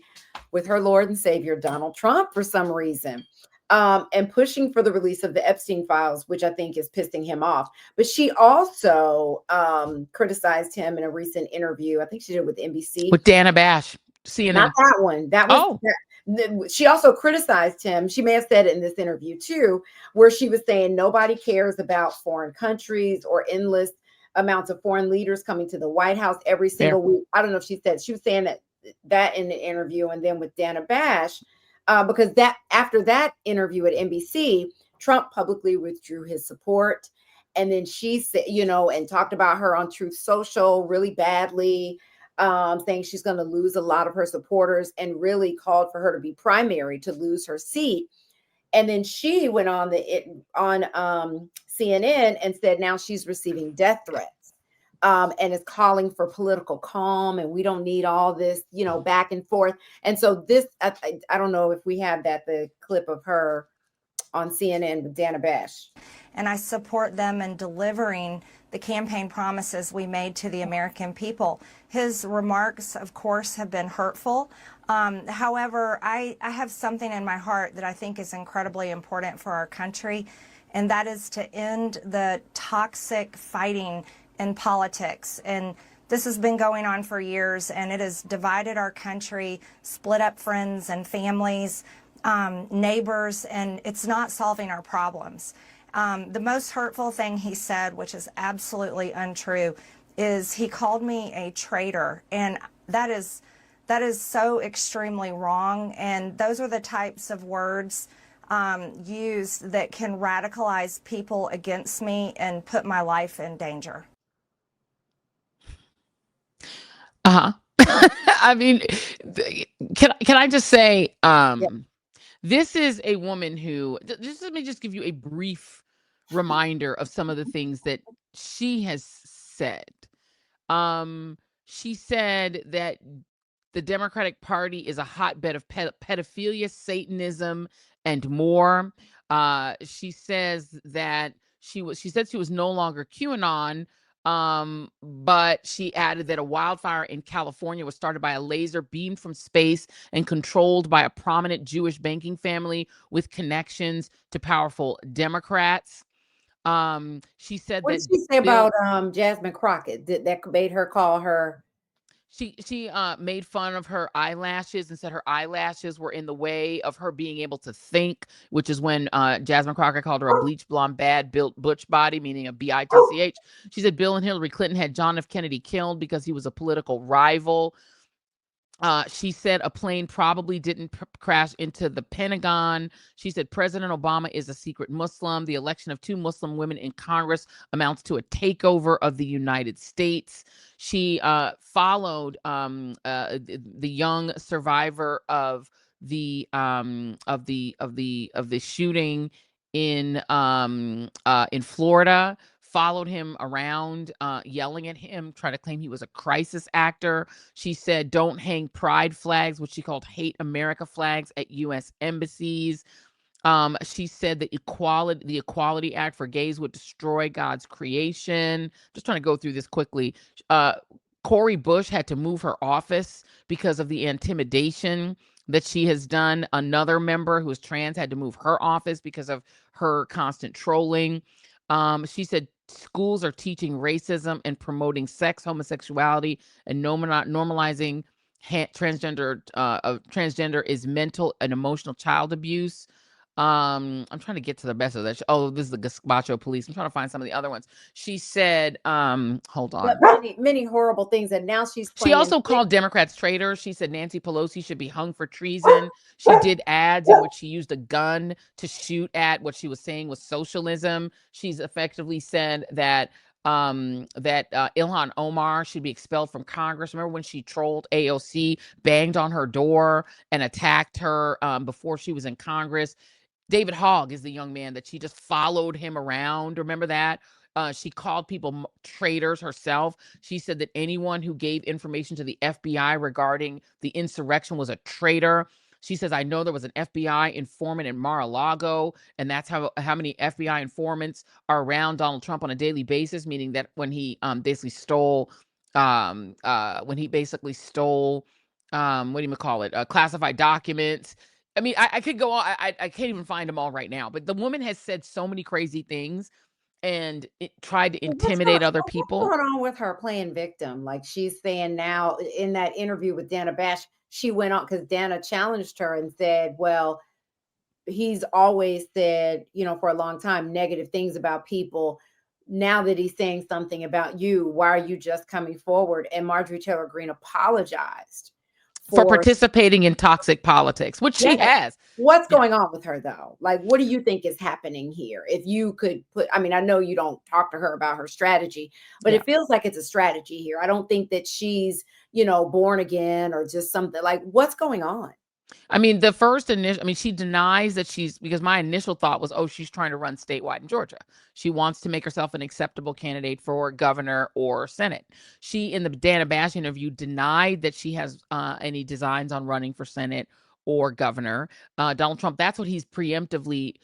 with her Lord and Savior, Donald Trump, for some reason, and pushing for the release of the Epstein files, which I think is pissing him off. But she also criticized him in a recent interview. I think she did with NBC. With Dana Bash, CNN. Not that one. That was she also criticized him. She may have said it in this interview too, where she was saying nobody cares about foreign countries or endless amounts of foreign leaders coming to the White House every single week. I don't know if she was saying that in the interview, and then with Dana Bash, because that after that interview at NBC, Trump publicly withdrew his support, and then she said, and talked about her on Truth Social really badly, saying she's going to lose a lot of her supporters, and really called for her to be primary to lose her seat. And then she went on CNN and said now she's receiving death threats, and is calling for political calm, and we don't need all this, back and forth. And so this, I don't know if we have the clip of her on CNN with Dana Bash. And I support them in delivering the campaign promises we made to the American people. His remarks, of course, have been hurtful. However, I have something in my heart that I think is incredibly important for our country, and that is to end the toxic fighting in politics. And this has been going on for years, and it has divided our country, split up friends and families, neighbors, and it's not solving our problems. The most hurtful thing he said, which is absolutely untrue, is he called me a traitor, and that is so extremely wrong. And those are the types of words used that can radicalize people against me and put my life in danger. I mean, can I just say, this is a woman who, let me just give you a brief reminder of some of the things that she has said. She said that the Democratic Party is a hotbed of pedophilia, Satanism, and more. She says that she said she was no longer QAnon. But she added that a wildfire in California was started by a laser beamed from space and controlled by a prominent Jewish banking family with connections to powerful Democrats. She said what did she say about Jasmine Crockett? That made her call her? She made fun of her eyelashes and said her eyelashes were in the way of her being able to think, which is when Jasmine Crockett called her a bleach blonde, bad built butch body, meaning a bitch. She said Bill and Hillary Clinton had John F. Kennedy killed because he was a political rival. She said a plane probably didn't crash into the Pentagon. She said President Obama is a secret Muslim. The election of 2 Muslim women in Congress amounts to a takeover of the United States. She followed the young survivor of the shooting in Florida. Followed him around, yelling at him, trying to claim he was a crisis actor. She said, don't hang pride flags, which she called hate America flags, at U.S. embassies. She said the Equality Act for gays would destroy God's creation. Just trying to go through this quickly. Cori Bush had to move her office because of the intimidation that she has done. Another member who is trans had to move her office because of her constant trolling. She said schools are teaching racism and promoting sex, homosexuality, and normalizing transgender is mental and emotional child abuse. I'm trying to get to the best of that. Oh, this is the Gazpacho police. I'm trying to find some of the other ones. She said, hold on. But many horrible things, and now she's She also called Democrats traitors. She said Nancy Pelosi should be hung for treason. She did ads in which she used a gun to shoot at what she was saying was socialism. She's effectively said that Ilhan Omar should be expelled from Congress. Remember when she trolled AOC, banged on her door, and attacked her before she was in Congress? David Hogg is the young man that she just followed him around. Remember that? She called people traitors herself. She said that anyone who gave information to the FBI regarding the insurrection was a traitor. She says, I know there was an FBI informant in Mar-a-Lago, and that's how many FBI informants are around Donald Trump on a daily basis, meaning that when he basically stole what do you call it? Classified documents. I mean, I could go on. I can't even find them all right now. But the woman has said so many crazy things and it tried to intimidate other people. What's going on with her playing victim? Like she's saying now in that interview with Dana Bash, she went on because Dana challenged her and said, well, he's always said, for a long time, negative things about people. Now that he's saying something about you, why are you just coming forward? And Marjorie Taylor Greene apologized for participating in toxic politics, which she has. What's going on with her, though? Like, what do you think is happening here? If you could I know you don't talk to her about her strategy, but it feels like it's a strategy here. I don't think that she's, born again or just something. Like, what's going on? I mean, she denies that because my initial thought was, oh, she's trying to run statewide in Georgia. She wants to make herself an acceptable candidate for governor or Senate. She, in the Dana Bash interview, denied that she has any designs on running for Senate or governor. Donald Trump, that's what he's preemptively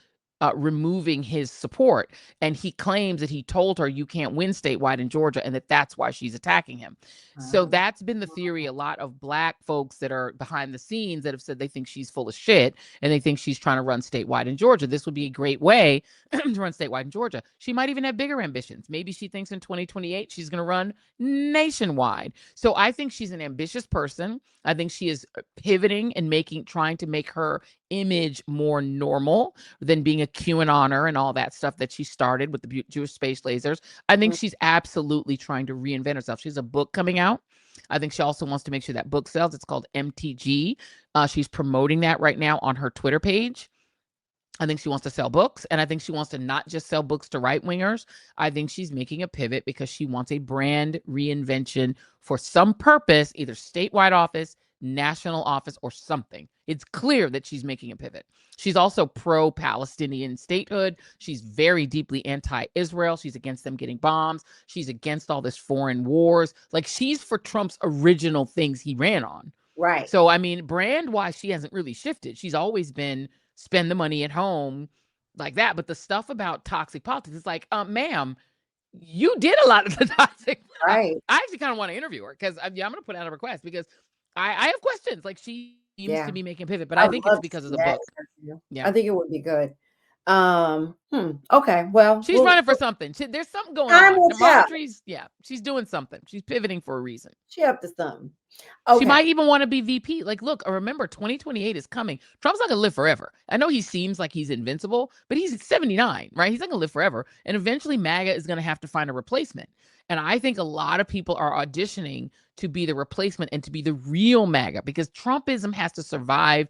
removing his support. And he claims that he told her you can't win statewide in Georgia and that's why she's attacking him. So that's been the theory. A lot of Black folks that are behind the scenes that have said they think she's full of shit and they think she's trying to run statewide in Georgia. This would be a great way to run statewide in Georgia. She might even have bigger ambitions. Maybe she thinks in 2028 she's going to run nationwide. So I think she's an ambitious person. I think she is pivoting and trying to make her image more normal than being a QAnoner and all that stuff that she started with the Jewish space lasers. I think she's absolutely trying to reinvent herself. She has a book coming out. I think she also wants to make sure that book sells. It's called MTG. She's promoting that right now on her Twitter page. I think she wants to sell books, and I think she wants to not just sell books to right-wingers. I think she's making a pivot because she wants a brand reinvention for some purpose, either statewide office, national office, or something. It's clear that she's making a pivot. She's also pro-Palestinian statehood. She's very deeply anti-Israel. She's against them getting bombs. She's against all this foreign wars. Like, she's for Trump's original things he ran on. Right. So, I mean, brand-wise, she hasn't really shifted. She's always been spend the money at home like that. But the stuff about toxic politics is like, ma'am, you did a lot of the toxic. Right. I actually kind of want to interview her because I'm going to put out a request because I have questions. Like, she seems to be making a pivot, but I think it's because of the book. Yeah, I think it would be good. Okay, well, she's running for something. There's something going on. Marjorie's, she's doing something. She's pivoting for a reason. She up to something. Okay. She might even want to be VP. Like, look, remember, 2028 is coming. Trump's not gonna live forever. I know he seems like he's invincible, but he's 79, right? He's not gonna live forever. And eventually MAGA is gonna have to find a replacement. And I think a lot of people are auditioning to be the replacement and to be the real MAGA because Trumpism has to survive.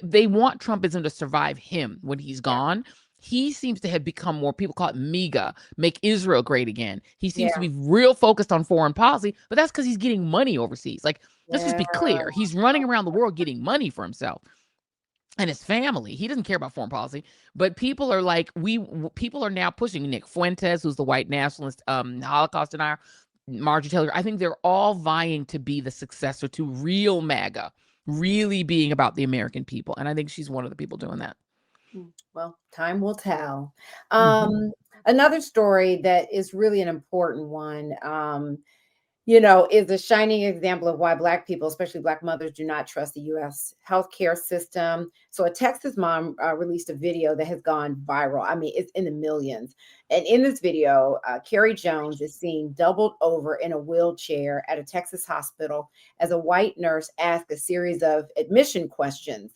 They want Trumpism to survive him when he's gone. He seems to have become more, people call it MAGA, make Israel great again. He seems to be real focused on foreign policy, but that's because he's getting money overseas. Like, let's just be clear. He's running around the world getting money for himself and his family. He doesn't care about foreign policy, but people are like, people are now pushing Nick Fuentes, who's the white nationalist, Holocaust denier, Marjorie Taylor. I think they're all vying to be the successor to real MAGA, really being about the American people. And I think she's one of the people doing that. Well, time will tell. Another story that is really an important one, is a shining example of why Black people, especially Black mothers, do not trust the U.S. healthcare system. So, a Texas mom released a video that has gone viral. I mean, it's in the millions. And in this video, Carrie Jones is seen doubled over in a wheelchair at a Texas hospital as a white nurse asks a series of admission questions.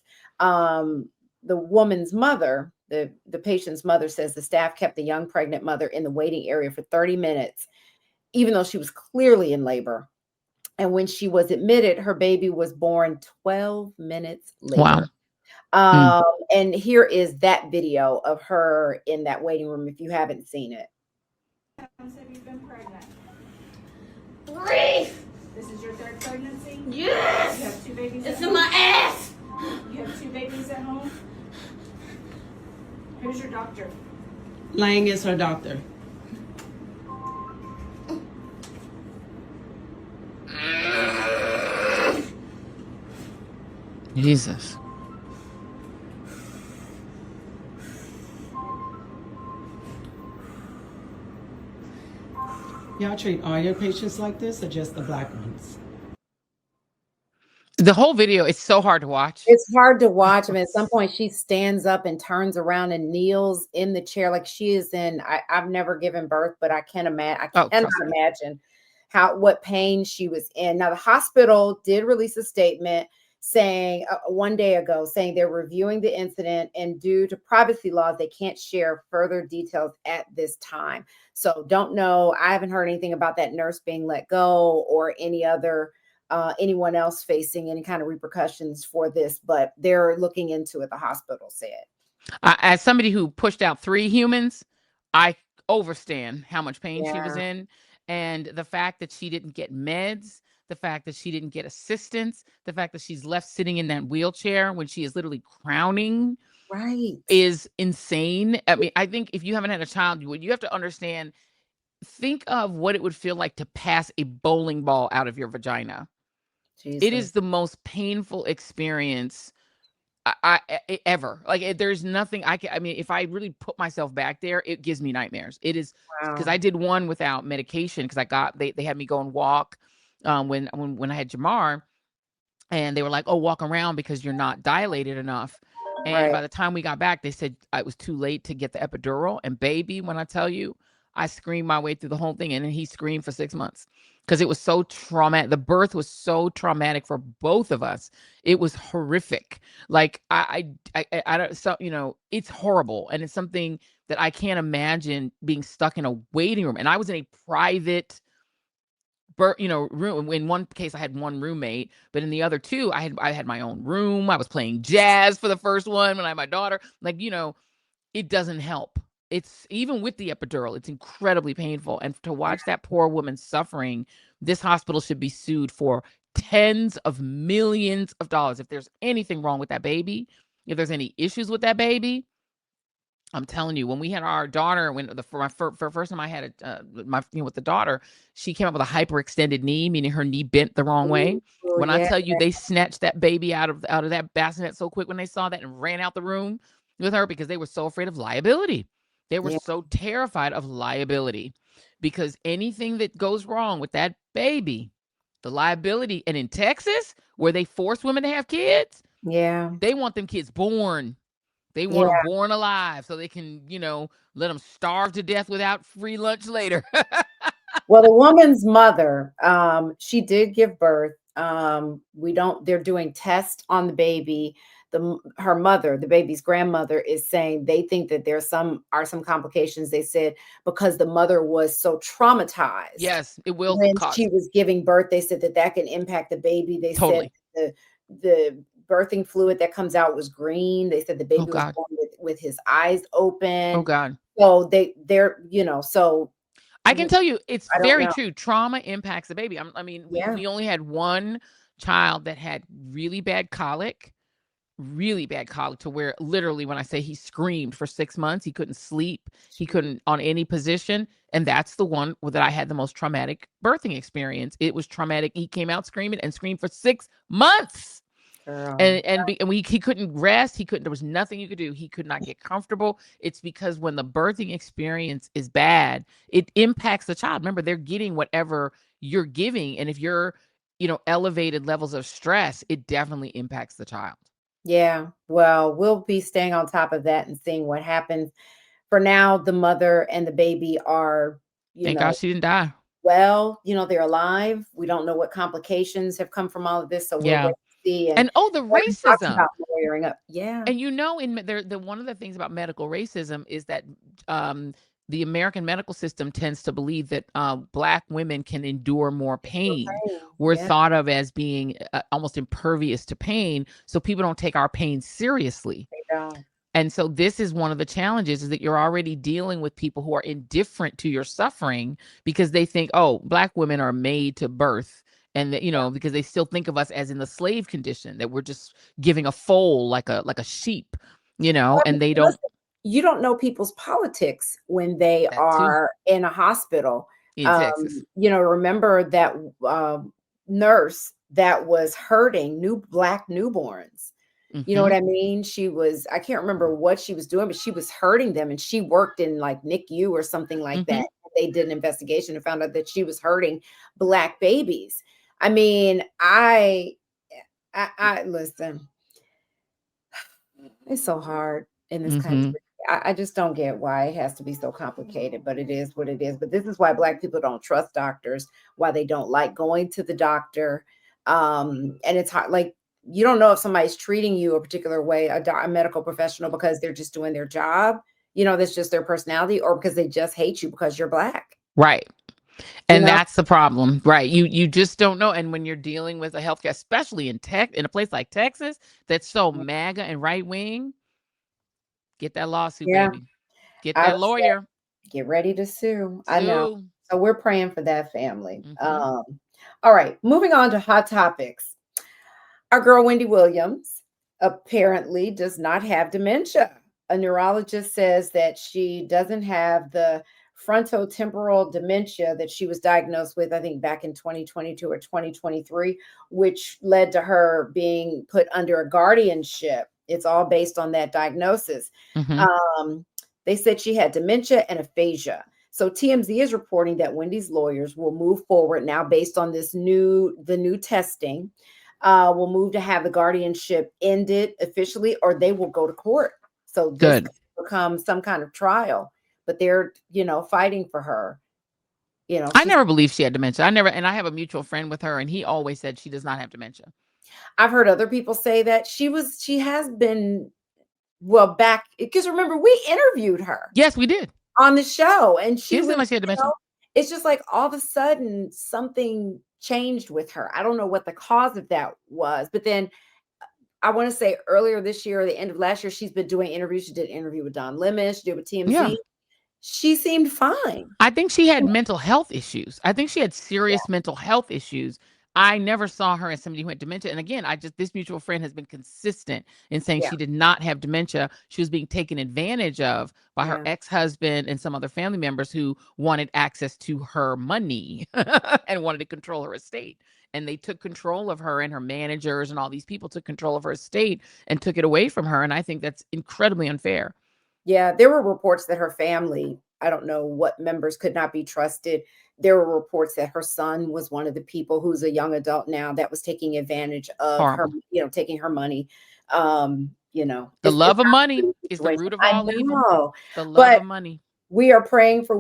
The woman's mother, the patient's mother, says the staff kept the young pregnant mother in the waiting area for 30 minutes, even though she was clearly in labor. And when she was admitted, her baby was born 12 minutes later. Wow. And here is that video of her in that waiting room if you haven't seen it. Have you been pregnant? 3. This is your 3rd pregnancy? Yes. You have 2 babies It's at in home? my ass. You have 2 babies at home? Who's your doctor? Lang is her doctor. Jesus. Y'all treat all your patients like this or just the Black ones? The whole video is so hard to watch. It's hard to watch. I mean, at some point she stands up and turns around and kneels in the chair like she is in. I've never given birth, but I can't imagine. I cannot imagine what pain she was in. Now, the hospital did release a statement saying one day ago, saying they're reviewing the incident and due to privacy laws, they can't share further details at this time. So don't know. I haven't heard anything about that nurse being let go or any other anyone else facing any kind of repercussions for this, but they're looking into it, the hospital said. As somebody who pushed out 3 humans, I overstand how much pain she was in. And the fact that she didn't get meds, the fact that she didn't get assistance, the fact that she's left sitting in that wheelchair when she is literally crowning is insane. I mean, I think if you haven't had a child, you have to understand, think of what it would feel like to pass a bowling ball out of your vagina. Jesus. It is the most painful experience ever. Like, there's nothing I mean, if I really put myself back there, it gives me nightmares. It is because I did one without medication because they had me go and walk when I had Jamar, and they were like, oh, walk around because you're not dilated enough. And by the time we got back, they said it was too late to get the epidural. And baby, when I tell you, I screamed my way through the whole thing. And then he screamed for 6 months because it was so traumatic. The birth was so traumatic for both of us. It was horrific. Like I don't, so, it's horrible. And it's something that I can't imagine being stuck in a waiting room. And I was in a private room. In one case I had one roommate, but in the other 2 I had my own room. I was playing jazz for the first one when I had my daughter. Like, it doesn't help. It's even with the epidural, it's incredibly painful. And to watch that poor woman suffering, this hospital should be sued for tens of millions of dollars. If there's anything wrong with that baby, if there's any issues with that baby, I'm telling you, when we had our daughter, for first time I had with the daughter, she came up with a hyperextended knee, meaning her knee bent the wrong way. When I tell you, they snatched that baby out of that bassinet so quick when they saw that and ran out the room with her because they were so afraid of liability. They were so terrified of liability because anything that goes wrong with that baby, the liability. And in Texas, where they force women to have kids, they want them kids born. They want them born alive so they can, let them starve to death without free lunch later. Well, the woman's mother, she did give birth. They're doing tests on the baby. Her mother, the baby's grandmother, is saying they think that there are some complications. They said because the mother was so traumatized. Yes, it will. When she was giving birth, they said that can impact the baby. They said the birthing fluid that comes out was green. They said the baby was born with his eyes open. Oh God. So so I can tell you it's very true. Trauma impacts the baby. We only had one child that had really bad colic to where literally when I say he screamed for 6 months, he couldn't sleep. He couldn't on any position. And that's the one that I had the most traumatic birthing experience. It was traumatic. He came out screaming and screamed for 6 months. Girl. He couldn't rest. There was nothing you could do. He could not get comfortable. It's because when the birthing experience is bad, it impacts the child. Remember, they're getting whatever you're giving, and if you're, elevated levels of stress, it definitely impacts the child. Yeah. Well, we'll be staying on top of that and seeing what happens. For now, the mother and the baby are, Thank God she didn't die. well, they're alive. We don't know what complications have come from all of this, so we'll Yeah. wait to see. And the everybody talks racism. about lawyering up. Yeah. And one of the things about medical racism is that the American medical system tends to believe that Black women can endure more pain. We're Yeah. thought of as being almost impervious to pain, so people don't take our pain seriously. They don't. And so this is one of the challenges, is that you're already dealing with people who are indifferent to your suffering because they think, oh, Black women are made to birth. And that, because they still think of us as in the slave condition, that we're just giving a foal like a sheep, Well, and they don't. listen, you don't know people's politics when they That too. are in a hospital. In Texas. Remember that nurse that was hurting Black newborns. You know what I mean? I can't remember what she was doing, but she was hurting them, and she worked in like NICU or something like that. They did an investigation and found out that she was hurting Black babies. I mean, I listen, it's so hard in this country. I just don't get why it has to be so complicated, but it is what it is. But this is why Black people don't trust doctors, why they don't like going to the doctor. And it's hard, like, you don't know if somebody's treating you a particular way, a medical professional, because they're just doing their job, that's just their personality, or because they just hate you because you're Black. Right. And that's the problem, right? You just don't know. And when you're dealing with a healthcare, especially in a place like Texas, that's so MAGA and right wing, get that lawsuit, baby. Get that lawyer. Get ready to sue. I know. So we're praying for that family. All right, moving on to hot topics. Our girl Wendy Williams apparently does not have dementia. A neurologist says that she doesn't have the frontotemporal dementia that she was diagnosed with, I think, back in 2022 or 2023, which led to her being put under a guardianship. It's all based on that diagnosis. They said she had dementia and aphasia. So TMZ is reporting that Wendy's lawyers will move forward now based on the new testing. Will move to have the guardianship ended officially, or they will go to court. So this will become some kind of trial, but they're, fighting for her. I never believed she had dementia. And I have a mutual friend with her, and he always said she does not have dementia. I've heard other people say that she has been, back, because remember, we interviewed her. Yes, we did. On the show, and she didn't seem like she had dementia. It's just like all of a sudden something changed with her. I don't know what the cause of that was, but then I want to say earlier this year or the end of last year, she's been doing interviews. She did an interview with Don Lemon. She did with TMZ. Yeah. She seemed fine. I think she had mental health issues. I think she had serious mental health issues. I never saw her as somebody who had dementia. And again, this mutual friend has been consistent in saying she did not have dementia. She was being taken advantage of by her ex-husband and some other family members who wanted access to her money and wanted to control her estate. And they took control of her, and her managers and all these people took control of her estate and took it away from her. And I think that's incredibly unfair. Yeah, there were reports that her family, I don't know what members, could not be trusted. There were reports that her son was one of the people, who's a young adult now, that was taking advantage of her, taking her money. The love of money is the root of all evil. The love of money. We are praying for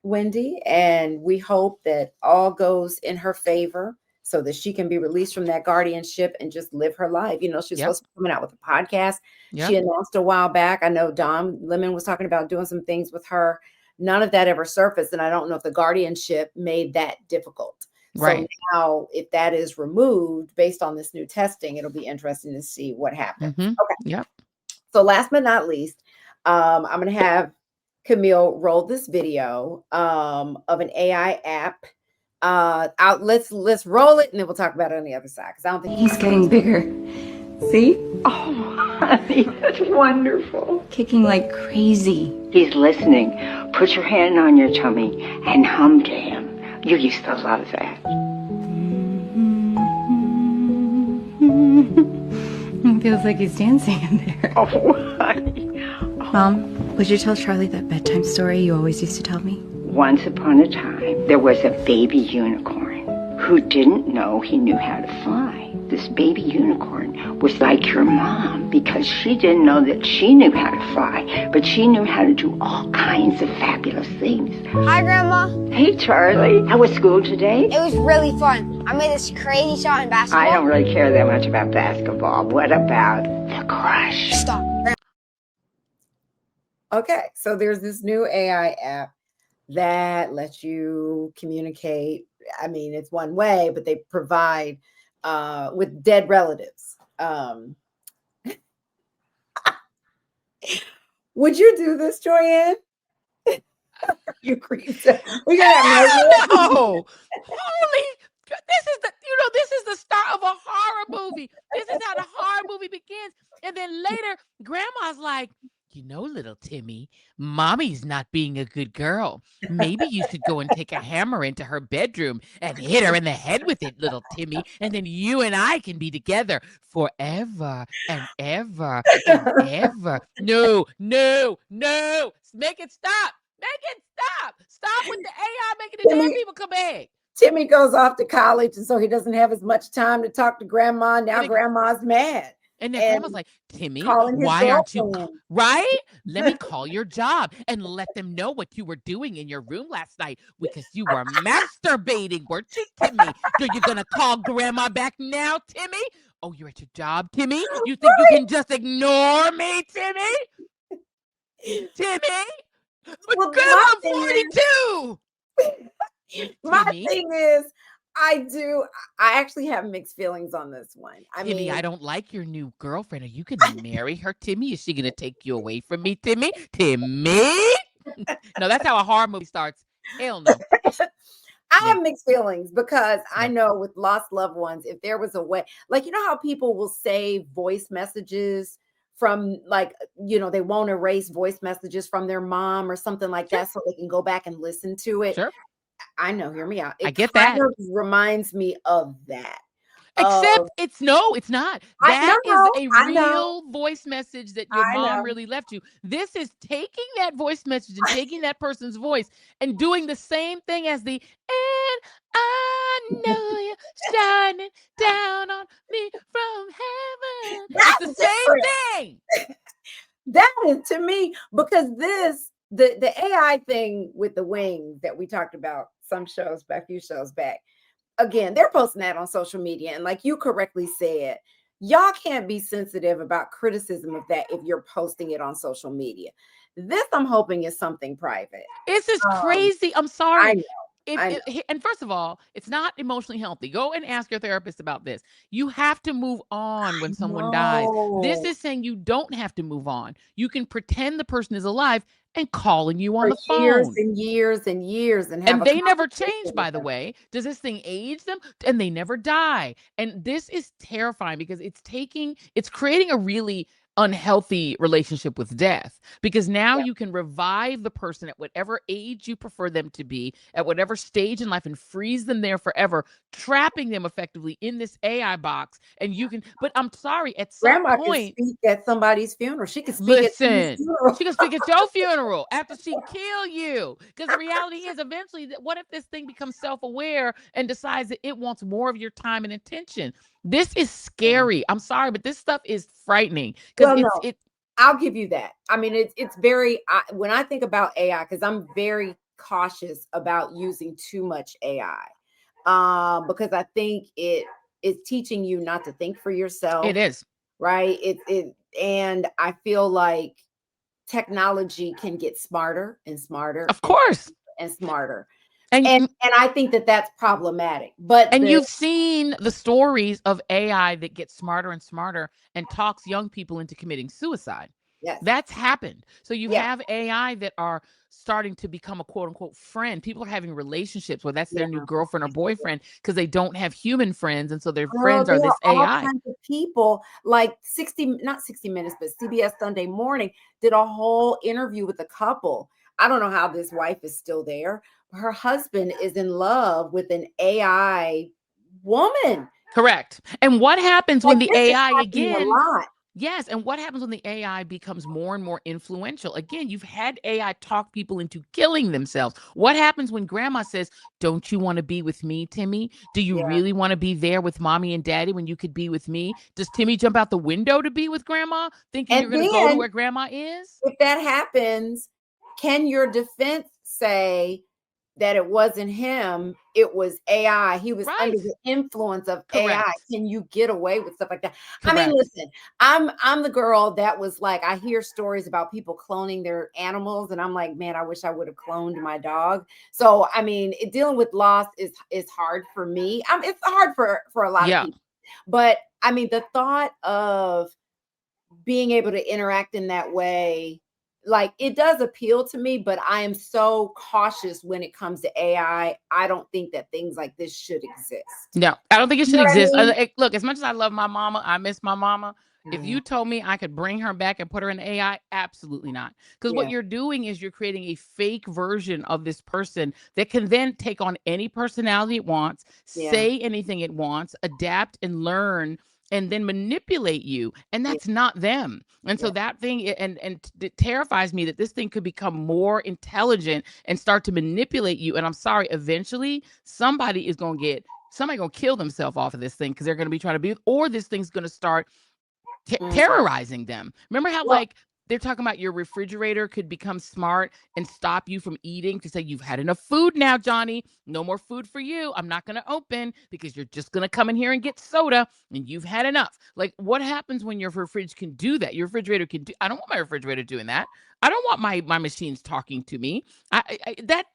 Wendy, and we hope that all goes in her favor, so that she can be released from that guardianship and just live her life. She's supposed to be coming out with a podcast. She announced a while back. I know Don Lemon was talking about doing some things with her. None of that ever surfaced. And I don't know if the guardianship made that difficult. Right. So now, if that is removed based on this new testing, it'll be interesting to see what happens. Okay. Yep. So last but not least, I'm going to have Camille roll this video of an AI app. Let's roll it, and then we'll talk about it on the other side, because I don't think he's getting bigger. See? Oh, honey, that's wonderful. Kicking like crazy. He's listening. Put your hand on your tummy and hum to him. You used to love that. Feels like he's dancing in there. Oh, honey. Mom, would you tell Charlie that bedtime story you always used to tell me? Once upon a time, there was a baby unicorn who didn't know he knew how to fly. This baby unicorn was like your mom because she didn't know that she knew how to fly, but she knew how to do all kinds of fabulous things. Hi, Grandma. Hey, Charlie. How was school today? It was really fun. I made this crazy shot in basketball. I don't really care that much about basketball. What about the crush? Stop. Okay, so there's this new AI app that lets you communicate. I mean, it's one way, but they provide with dead relatives. Would you do this, Joyanne? You creeped out. We got No, holy! This is the start of a horror movie. This is how the horror movie begins, and then later, Grandma's like, little Timmy, Mommy's not being a good girl. Maybe you should go and take a hammer into her bedroom and hit her in the head with it, little Timmy, and then you and I can be together forever and ever and ever. No. Make it stop. Make it stop. Stop with the AI making the dead people come back. Timmy goes off to college, and so he doesn't have as much time to talk to Grandma. Now Grandma's mad. And then Grandma's like, Timmy, calling his why aren't you girlfriend. right? Let me call your job and let them know what you were doing in your room last night because you were masturbating, weren't you, Timmy? Are you gonna call Grandma back now, Timmy? Oh, you're at your job, Timmy? You think you can just ignore me, Timmy? Timmy? But Well, Grandma, my I'm thing 42. My Timmy? thing is, I actually have mixed feelings on this one. Timmy, I don't like your new girlfriend. Are you gonna marry her, Timmy? Is she gonna take you away from me, Timmy? Timmy? No, that's how a horror movie starts. Hell no. I have mixed feelings because I know with lost loved ones, if there was a way, like, how people will save voice messages from, like, they won't erase voice messages from their mom or something like that so they can go back and listen to it. Sure. I know, hear me out. I get that. Kind of reminds me of that. Except it's not. That is a real voice message that your mom really left you. This is taking that voice message and taking that person's voice and doing the same thing as and I know you're shining down on me from heaven. It's the same thing. That is to me, because the AI thing with the wings that we talked about a few shows back, again, they're posting that on social media. And like you correctly said, y'all can't be sensitive about criticism of that if you're posting it on social media. This, I'm hoping, is something private. This is crazy. I'm sorry. I know. And first of all, it's not emotionally healthy. Go and ask your therapist about this. You have to move on when someone dies. This is saying you don't have to move on. You can pretend the person is alive and calling you on the phone. Years and years and years. And they never change, by the way. Does this thing age them? And they never die. And this is terrifying because it's creating a really unhealthy relationship with death, because now you can revive the person at whatever age you prefer them to be, at whatever stage in life, and freeze them there forever, trapping them effectively in this AI box. And you can, but I'm sorry, at some Grandma point, can speak at somebody's funeral. She can speak at she can speak at your funeral after she kill you. Because the reality is, eventually, what if this thing becomes self-aware and decides that it wants more of your time and attention? This is scary. I'm sorry, but this stuff is frightening. I'll give you that. I mean, it's very, when I think about AI, because I'm very cautious about using too much AI, because I think it is teaching you not to think for yourself. It is. Right. And I feel like technology can get smarter and smarter. Of course. And smarter. And I think that that's problematic. But you've seen the stories of AI that gets smarter and smarter and talks young people into committing suicide. Yes. That's happened. So you have AI that are starting to become a quote unquote friend. People are having relationships where that's their new girlfriend or boyfriend because they don't have human friends. And so their friends are this AI. All kinds of people, like not 60 Minutes, but CBS Sunday Morning did a whole interview with a couple. I don't know how this wife is still there. Her husband is in love with an AI woman. Correct. And what happens when the AI again Yes, and what happens when the AI becomes more and more influential? Again, you've had AI talk people into killing themselves. What happens when grandma says, "Don't you want to be with me, Timmy? Do you Yeah. really want to be there with mommy and daddy when you could be with me?" Does Timmy jump out the window to be with grandma, thinking you're And going to go to then where grandma is? if that happens, can your defense say that it wasn't him, it was AI? He was under Right. the influence of AI. Correct. Can you get away with stuff like that? I mean, Correct. listen, I'm the girl that was like, I hear stories about people cloning their animals, and I'm like, man, I wish I would have cloned my dog. So I mean, dealing with loss is hard for me. It's hard for a lot of Yeah. people. But I mean, the thought of being able to interact in that way, like, it does appeal to me, but I am so cautious when it comes to AI. I don't think that things like this should exist. No, I don't think it You should know what I exist. mean? Look, as much as I love my mama, I miss my mama. If Mhm. you told me I could bring her back and put her in AI, absolutely not. Because what Yeah, you're doing is you're creating a fake version of this person that can then take on any personality it wants, yeah, say anything it wants, adapt and learn, and then manipulate you. And yeah, that's not them. And so yeah. that thing, it terrifies me that this thing could become more intelligent and start to manipulate you. And I'm sorry, eventually somebody gonna kill themselves off of this thing because they're gonna be trying to be, or this thing's gonna start Mhm. terrorizing them. Remember how, Well, like, they're talking about your refrigerator could become smart and stop you from eating to say, "You've had enough food now, Johnny. No more food for you. I'm not going to open because you're just going to come in here and get soda and you've had enough." Like, what happens when your fridge can do that? Your refrigerator can do. I don't want my refrigerator doing that. I don't want my machines talking to me.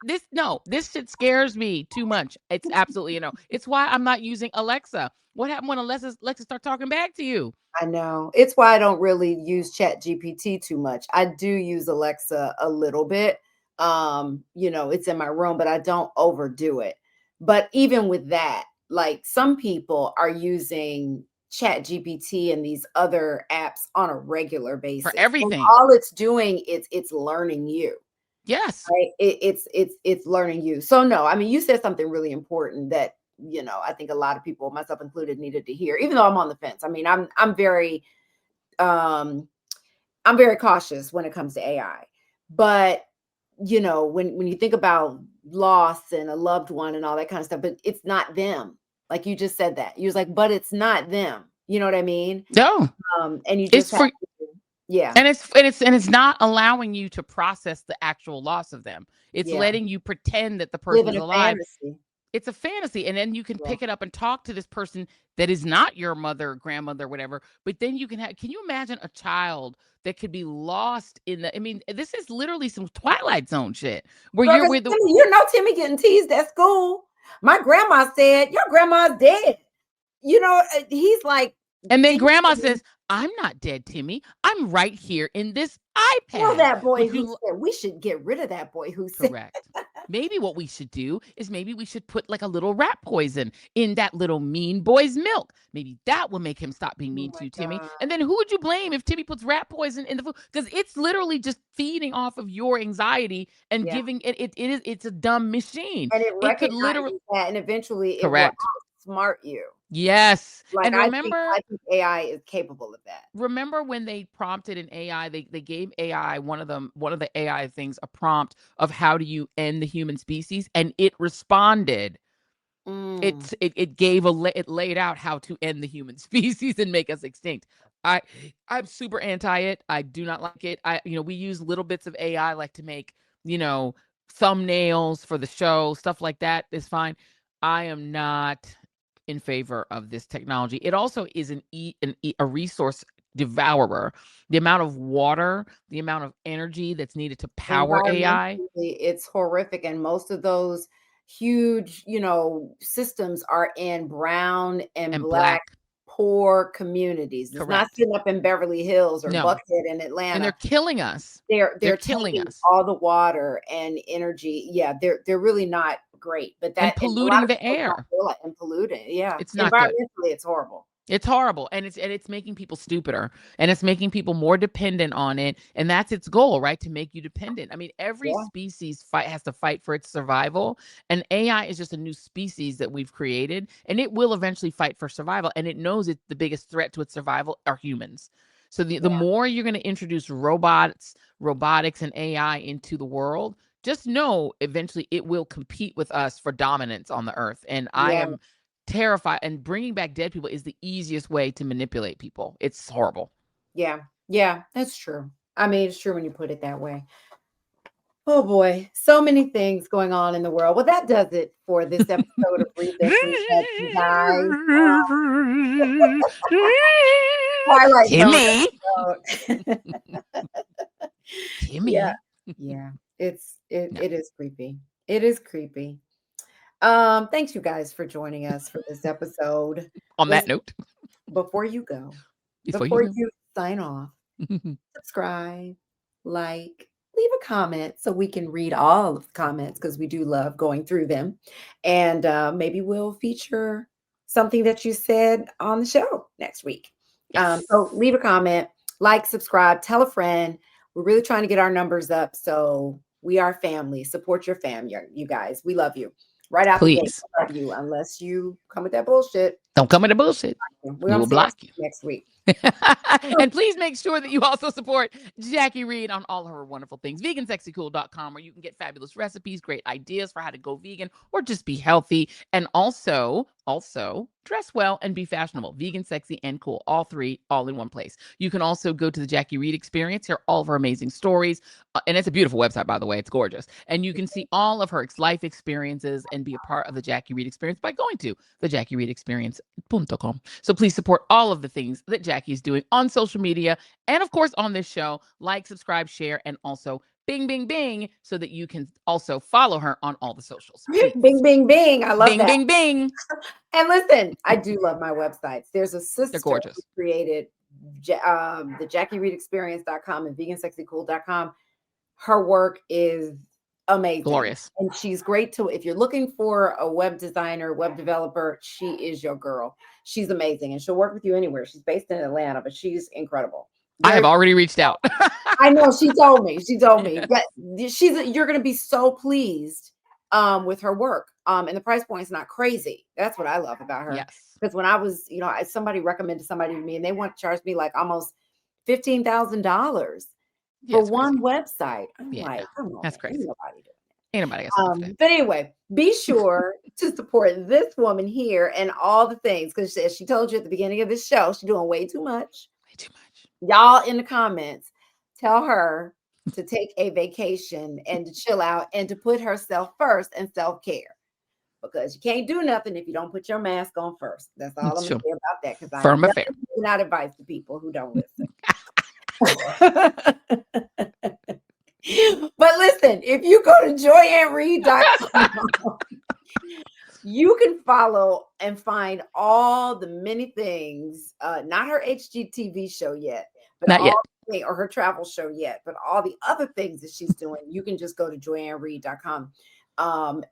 This shit scares me too much. It's absolutely It's why I'm not using Alexa. What happened when Alexa start talking back to you? I know. It's why I don't really use Chat GPT too much. I do use Alexa a little bit. It's in my room, but I don't overdo it. But even with that, like, some people are using Chat GPT and these other apps on a regular For basis. And everything. all it's doing is it's learning you. Yes. Right? It's learning you. So no, I mean, you said something really important that, I think a lot of people, myself included, needed to hear, even though I'm on the fence. I mean, um I'm very cautious when it comes to AI. But when you think about loss and a loved one and all that kind of stuff, but it's not them. Like you just said that. You was like, but it's not them. You know what I mean? No. And you It's just have for to, yeah, and it's not allowing you to process the actual loss of them. It's yeah. letting you pretend that the Live person in is a alive. fantasy. It's a fantasy, and then you can Yeah. pick it up and talk to this person that is not your mother, grandmother, whatever. But then can you imagine a child that could be lost in the? I mean, this is literally some Twilight Zone shit where Girl, you're 'cause with the. Timmy getting teased at school. My grandma said, "Your grandma's dead." He's like And then grandma thinking, says, "I'm not dead, Timmy. I'm right here in this "Tell iPad. that boy Would who you said we should get rid of that boy who said." Correct. Maybe what we should do is maybe we should put like a little rat poison in that little mean boy's milk. Maybe that will make him stop being Oh mean my to you, Timmy. God. And then who would you blame if Timmy puts rat poison in the food? Because it's literally just feeding off of your anxiety and Yeah. giving it's a dumb machine. And it It could literally recognizes that, and eventually it will correct. outsmart you. Yes. Like, And I think AI is capable of that. remember when they prompted an AI, they gave AI one of the AI things a prompt of how do you end the human species, and it responded. Mm. It laid out how to end the human species and make us extinct. I I'm super anti it. I do not like it. We use little bits of AI like to make, you know, thumbnails for the show, stuff like that is fine. I am not in favor of this technology. It also is a resource devourer. The amount of water, the amount of energy that's needed to power AI Environmentally, it's horrific, and most of those huge, systems are in brown and and black black. poor communities. It's not Correct. sitting up in Beverly Hills or No. Buckhead in And they're Atlanta. killing us. They're They're killing taking us all the water and energy. Yeah, they're really not great. But and and a lot polluting of the people don't air. realize, and polluting. Yeah, It's not good. environmentally, it's horrible. It's horrible, and it's making people stupider, and it's making people more dependent on it, and that's its goal, right? To make you dependent. I mean, every Yeah, species has to fight for its survival, and AI is just a new species that we've created, and it will eventually fight for survival, and it knows it's the biggest threat to its survival are humans. So the more you're going to introduce robotics and AI into the world, just know eventually it will compete with us for dominance on the earth. And I am terrified. And bringing back dead people is the easiest way to manipulate people. It's horrible. Yeah. Yeah, that's true. I mean, it's true when you put it that way. Oh boy, so many things going on in the world. Well, that does it for this episode of Read This Reset, you guys. Twilight Timmy. Zone. Timmy. Yeah. It is creepy. It is creepy. Thanks you guys for joining us for this episode. On that note, before you go, before you sign off, subscribe, like, leave a comment so we can read all of the comments, because we do love going through them. And maybe we'll feature something that you said on the show next week. Yes. So leave a comment, like, subscribe, tell a friend. We're really trying to get our numbers up. So we are family. Support your fam, you guys. We love you. Right out the gate, we love you, unless you come with that bullshit. Don't come with the bullshit. We will block you next week. And please make sure that you also support Jacque Reid on all her wonderful things. Vegansexycool.com, where you can get fabulous recipes, great ideas for how to go vegan or just be healthy. And also dress well and be fashionable. Vegan, sexy, and cool. All three, all in one place. You can also go to the Jacque Reid Experience, hear all of her amazing stories. And it's a beautiful website, by the way. It's gorgeous. And you can see all of her life experiences and be a part of the Jacque Reid Experience by going to the JacqueReidExperience.com. So please support all of the things that Jackie's doing on social media and, of course, on this show. Like, subscribe, share, and also bing, bing, bing, so that you can also follow her on all the socials. Please. Bing, bing, bing. I love bing, that. Bing, bing, bing. And listen, I do love my websites. There's a sister They're gorgeous. who created the JacqueReidExperience.com and vegansexycool.com. Her work is amazing. Glorious. And she's great to, if you're looking for a web designer, web developer, she is your girl. She's amazing. And she'll work with you anywhere. She's based in Atlanta, but she's incredible. I have already reached out. I know, she told me. Yeah, you're going to be so pleased with her work. And the price point is not crazy. That's what I love about her. Yes. Because when I was, somebody recommended somebody to me, and they want to charge me like almost $15,000 for one website. I'm like, come on, that's crazy. Ain't nobody doing it. Ain't nobody got But anyway, be sure to support this woman here and all the things, because as she told you at the beginning of this show, she's doing way too much. Way too much. Y'all in the comments, tell her to take a vacation and to chill out and to put herself first and self-care, because you can't do nothing if you don't put your mask on first. That's all I'm going to say about that, because I'm giving out advice to people who don't listen. But listen, if you go to joyandread.com, you can follow and find all the many things, not her HGTV show yet, but not yet, or her travel show yet, but all the other things that she's doing. You can just go to joyandread.com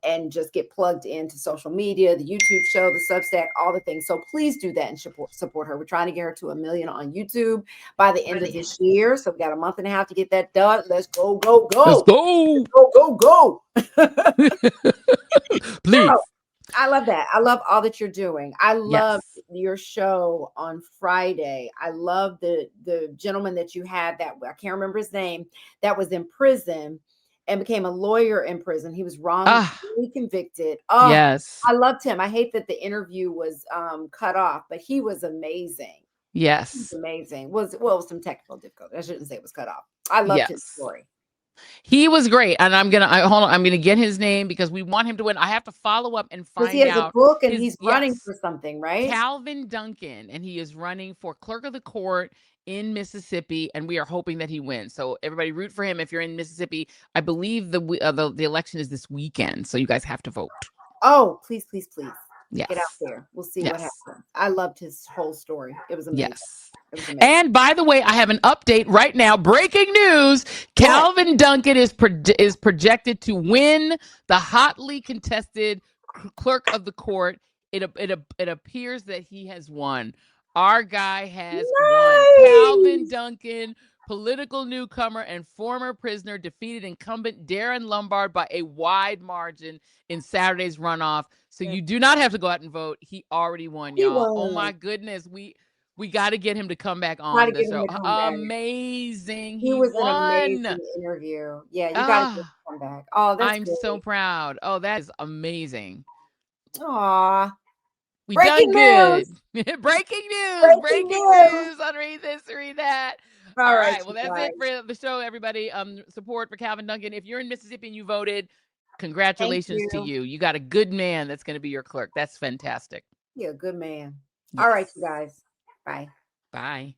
and just get plugged into social media, the YouTube show, the Substack, all the things. So please do that and support her. We're trying to get her to 1 million on YouTube by the end of this year. So we got a month and a half to get that done. Let's go, go, go. Let's go. Go, go, go. Please. So, I love that. I love all that you're doing. I love your show on Friday. I love the gentleman that you had that, I can't remember his name, that was in prison and became a lawyer in prison. He was wrongly convicted. Oh, yes. I loved him. I hate that the interview was cut off, but he was amazing. Yes. He was amazing. It was some technical difficulty. I shouldn't say it was cut off. I loved his story. He was great, and I'm gonna get his name because we want him to win. I have to follow up and find out. He has a book and he's running for something, right? Calvin Duncan, and he is running for clerk of the court in Mississippi, and we are hoping that he wins. So everybody root for him if you're in Mississippi. I believe the election is this weekend, so you guys have to vote. Oh, please, please, please. Yes. Get out there. We'll see what happens. I loved his whole story. It was amazing. Yes. It was amazing. And by the way, I have an update right now. Breaking news. Calvin Duncan is projected to win the hotly contested clerk of the court. It appears that he has won. Our guy has won. Calvin Duncan, political newcomer and former prisoner, defeated incumbent Darren Lombard by a wide margin in Saturday's runoff. So you do not have to go out and vote. He already won, y'all. Oh my goodness. We got to get him to come back Gotta on the get him show. to come back. Amazing. He He was an won. amazing interview. Yeah, you gotta get him to Ah, come back. Oh, that's I'm good. so proud. Oh, that is amazing. Aw. We Breaking done news. good. Breaking news. Breaking Breaking news. news. On read this, read that. All All right, right. Well, you that's guys. it for the show, everybody. Support for Calvin Duncan. If you're in Mississippi and you voted, Thank congratulations to you. you. You got a good man that's going to be your clerk. That's fantastic. You're a good man. Yes. All right, you guys. Bye. Bye.